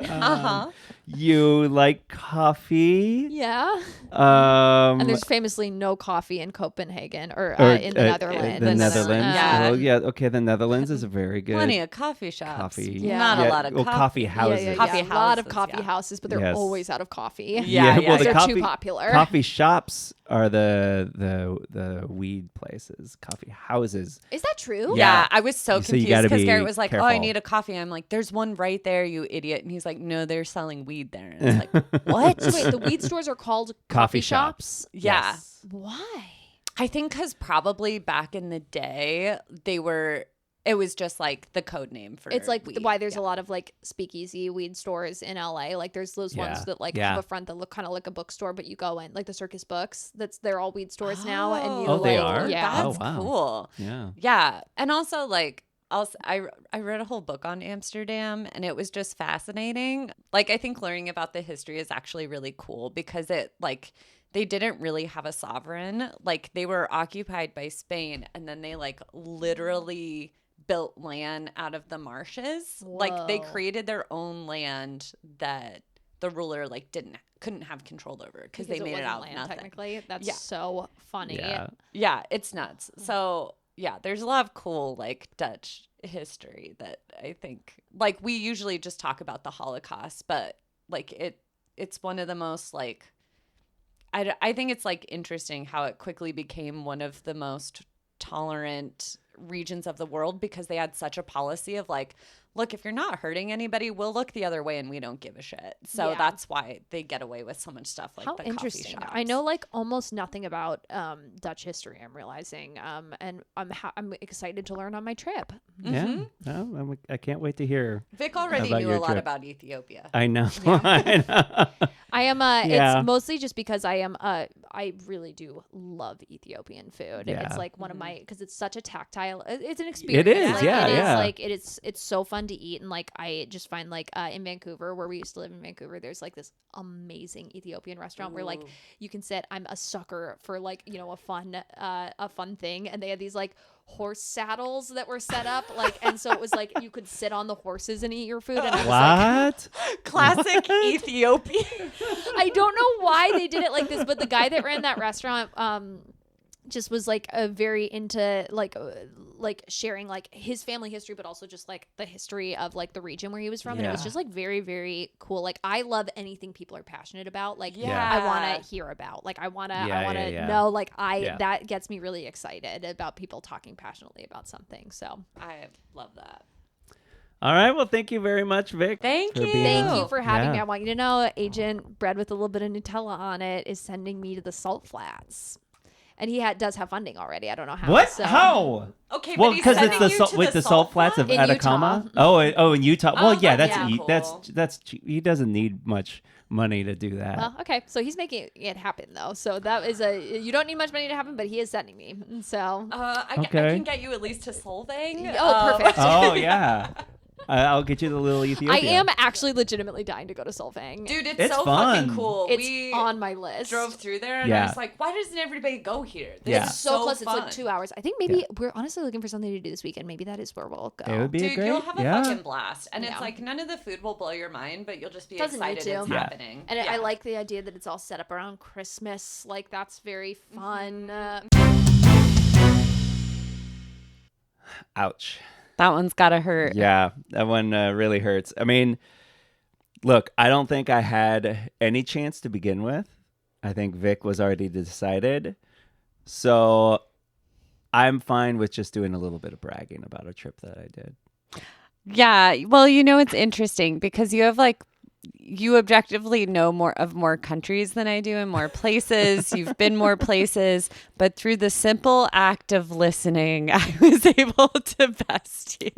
S2: You like coffee.
S3: Yeah.
S2: And
S3: And there's famously no coffee in Copenhagen or in the Netherlands.
S2: The Netherlands.
S1: Yeah.
S2: Well, yeah. Okay, the Netherlands is a very good
S1: Plenty of coffee shops.
S2: coffee.
S3: Yeah.
S1: Not a lot of
S2: coffee
S3: Yeah,
S2: houses.
S3: yeah,
S1: Coffee
S3: yeah. A lot of
S1: houses,
S3: coffee
S1: yeah.
S3: houses, but they're
S2: Yes.
S3: always out of coffee.
S1: Yeah,
S2: well, the
S3: They're
S2: coffee,
S3: too popular.
S2: Coffee shops are the weed places. Coffee houses.
S3: Is that true?
S1: Yeah, I was so
S2: So you
S1: confused
S2: gotta
S1: because
S2: be
S1: Garrett was like, "Oh, I
S2: careful.
S1: need a coffee." I'm like, "There's one right there, you idiot." And he's like, "No, they're selling weed there." And it's like, "What?"
S3: So wait, the weed stores are called
S2: Coffee shops.
S1: Yeah.
S2: Yes.
S3: Why?
S1: I think because probably back in the day, it was just like the code name for
S3: It's like
S1: weed.
S3: why there's a lot of like speakeasy weed stores in LA. Like there's those ones
S2: Yeah.
S3: that like
S2: Yeah.
S3: have a front that look kind of like a bookstore, but you go in like the Circus Books. They're all weed stores now, and you
S2: Oh, they
S3: like,
S2: are?
S3: Yeah.
S1: That's
S2: Oh, wow.
S1: cool.
S2: Yeah.
S1: Yeah. And also like I read a whole book on Amsterdam and it was just fascinating. Like I think learning about the history is actually really cool because it like they didn't really have a sovereign. Like they were occupied by Spain and then they like literally built land out of the marshes. Like they
S3: Whoa.
S1: created their own land that the ruler like couldn't have control over because they made it
S3: wasn't
S1: out of
S3: land,
S1: nothing.
S3: technically. That's
S1: Yeah.
S3: so funny.
S2: Yeah.
S1: Yeah, it's nuts. So yeah, there's a lot of cool like Dutch history that I think like we usually just talk about the Holocaust, but like it's one of the most like I think it's like interesting how it quickly became one of the most tolerant regions of the world because they had such a policy of like, look, if you're not hurting anybody, we'll look the other way and we don't give a shit. So
S3: Yeah.
S1: that's why they get away with so much stuff like
S3: How
S1: the
S3: interesting.
S1: coffee shops.
S3: I know like almost nothing about Dutch history, I'm realizing. And I'm excited to learn on my trip.
S2: Yeah. No, I can't wait to hear.
S1: Vic already
S2: About
S1: knew
S2: your
S1: a lot
S2: trip.
S1: about Ethiopia.
S2: I know. I know.
S3: I am
S2: Yeah.
S3: it's mostly just because I really do love Ethiopian food.
S2: Yeah.
S3: It's like one of my because it's such a tactile it's an experience.
S2: is,
S3: Like,
S2: yeah,
S3: it is
S2: yeah.
S3: like it's so fun to eat and like I just find like in Vancouver where we used to live in Vancouver there's like this amazing Ethiopian restaurant where like you can sit. I'm a sucker for like, you know, a fun thing, and they had these like horse saddles that were set up like, and so it was like you could sit on the horses and eat your food, and I was like,
S2: What?
S1: Classic Ethiopian.
S3: I don't know why they did it like this, but the guy that ran that restaurant just was like a very into like sharing like his family history, but also just like the history of like the region where he was from, and it was
S2: Yeah.
S3: just like very, very cool. Like I love anything people are passionate about. Like
S1: Yeah.
S3: I want to hear about. Like I want to
S2: Yeah.
S3: know. Like
S2: Yeah.
S3: that gets me really excited about people talking passionately about something. So
S1: I love that.
S2: All right. Well, thank you very much, Vic.
S1: Thank
S2: for
S1: you.
S2: being
S3: thank
S2: on.
S3: you for having
S2: Yeah.
S3: me. I want you to know, Agent Bread with a little bit of Nutella on it is sending me to the Salt Flats. And he does have funding already. I don't know how.
S2: What?
S3: So.
S2: How?
S1: Okay,
S2: Well,
S1: but he's
S2: because it's
S1: sending
S2: the
S1: you
S2: salt.
S1: to
S2: Wait, the salt flats of
S3: In
S2: Atacama.
S3: Utah.
S2: Oh, in Utah. Well, yeah,
S1: that's
S2: that's
S1: cool.
S2: that's cheap. He doesn't need much money to do that.
S3: Well, okay. So he's making it happen, though. So that is you don't need much money to happen, but he is sending me. So.
S1: I
S2: Okay.
S1: can get you at least to Solvang.
S3: Oh, perfect.
S2: Oh yeah. I'll get you the little Ethiopian.
S3: I am actually legitimately dying to go to Solvang.
S1: Dude, it's
S2: It's
S1: so
S2: fun.
S1: fucking cool.
S3: It's
S1: We
S3: on my list.
S1: drove through there and
S2: Yeah.
S1: I was like, why doesn't everybody go here? This
S2: Yeah.
S1: is
S3: It's so close.
S1: fun.
S3: It's like 2 hours. I think maybe we're honestly looking for something to do this weekend. Maybe that is where we'll go.
S2: It would be
S1: Dude,
S2: great.
S1: you'll have a
S2: yeah.
S1: fucking blast. And
S3: Yeah.
S1: it's like none of the food will blow your mind, but you'll just be
S3: Doesn't need
S1: excited
S3: to.
S1: it's
S2: Yeah.
S1: happening.
S3: And
S1: Yeah.
S3: I like the idea that it's all set up around Christmas. Like, that's very fun.
S2: Ouch.
S1: That one's gotta hurt.
S2: Yeah, that one really hurts. I mean, look, I don't think I had any chance to begin with. I think Vic was already decided. So I'm fine with just doing a little bit of bragging about a trip that I did.
S1: Yeah. Well, it's interesting because you objectively know more countries than I do and more places. You've been more places, but through the simple act of listening, I was able to best you.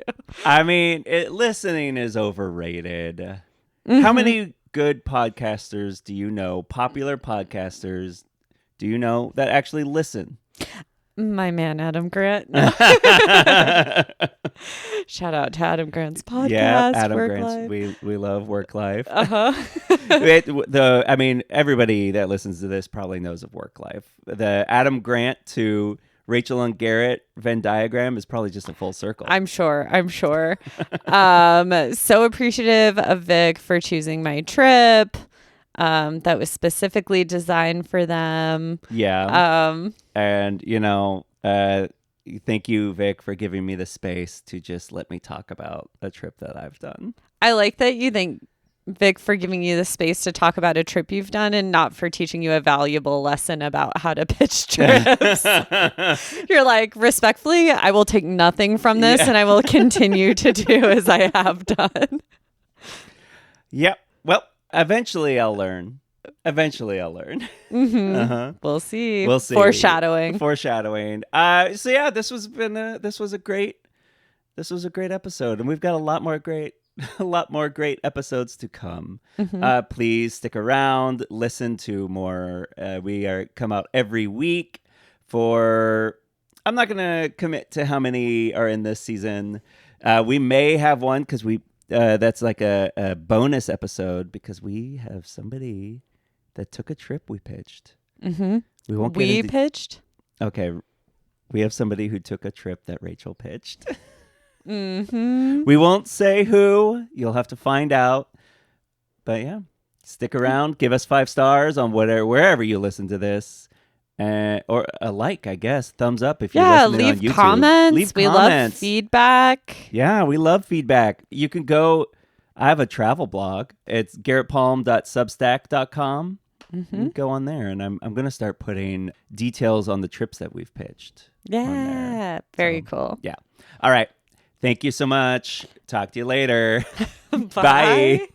S2: I mean, listening is overrated. Mm-hmm. How many good podcasters do you know, popular podcasters, do you know that actually listen?
S1: My man, Adam Grant. Shout out to Adam Grant's podcast.
S2: Yeah, Adam
S1: Work
S2: Grant's.
S1: Life.
S2: We love Work Life.
S1: Uh-huh.
S2: I mean, everybody that listens to this probably knows of Work Life. The Adam Grant to Rachel and Garrett Venn diagram is probably just a full circle.
S1: I'm sure. So appreciative of Vic for choosing my trip. That was specifically designed for them.
S2: Yeah. And, thank you, Vic, for giving me the space to just let me talk about a trip that I've done.
S1: I like that you thank Vic for giving you the space to talk about a trip you've done and not for teaching you a valuable lesson about how to pitch trips. You're like, respectfully, I will take nothing from this and I will continue to do as I have done.
S2: Yep. Well, eventually I'll learn.
S1: Mm-hmm.
S2: Uh-huh.
S1: We'll see.
S2: Foreshadowing. So yeah, this was a great episode, and we've got a lot more great episodes to come. Mm-hmm. Please stick around, listen to more. We come out every week for. I'm not gonna commit to how many are in this season. We may have one because that's like a bonus episode because we have somebody that took a trip we pitched.
S1: Mm-hmm.
S2: We
S1: pitched?
S2: Okay. We have somebody who took a trip that Rachel pitched.
S1: Mm-hmm.
S2: We won't say who. You'll have to find out. But yeah, stick around. Give us 5 stars on wherever you listen to this. Or a like, I guess. Thumbs up if you listen on YouTube.
S1: Leave comments. We love feedback.
S2: Yeah, we love feedback. You can go. I have a travel blog. It's garrettpalm.substack.com. Mm-hmm. Go on there, and I'm going to start putting details on the trips that we've pitched.
S1: Yeah, very cool.
S2: Yeah. All right. Thank you so much. Talk to you later.
S1: Bye.
S2: Bye.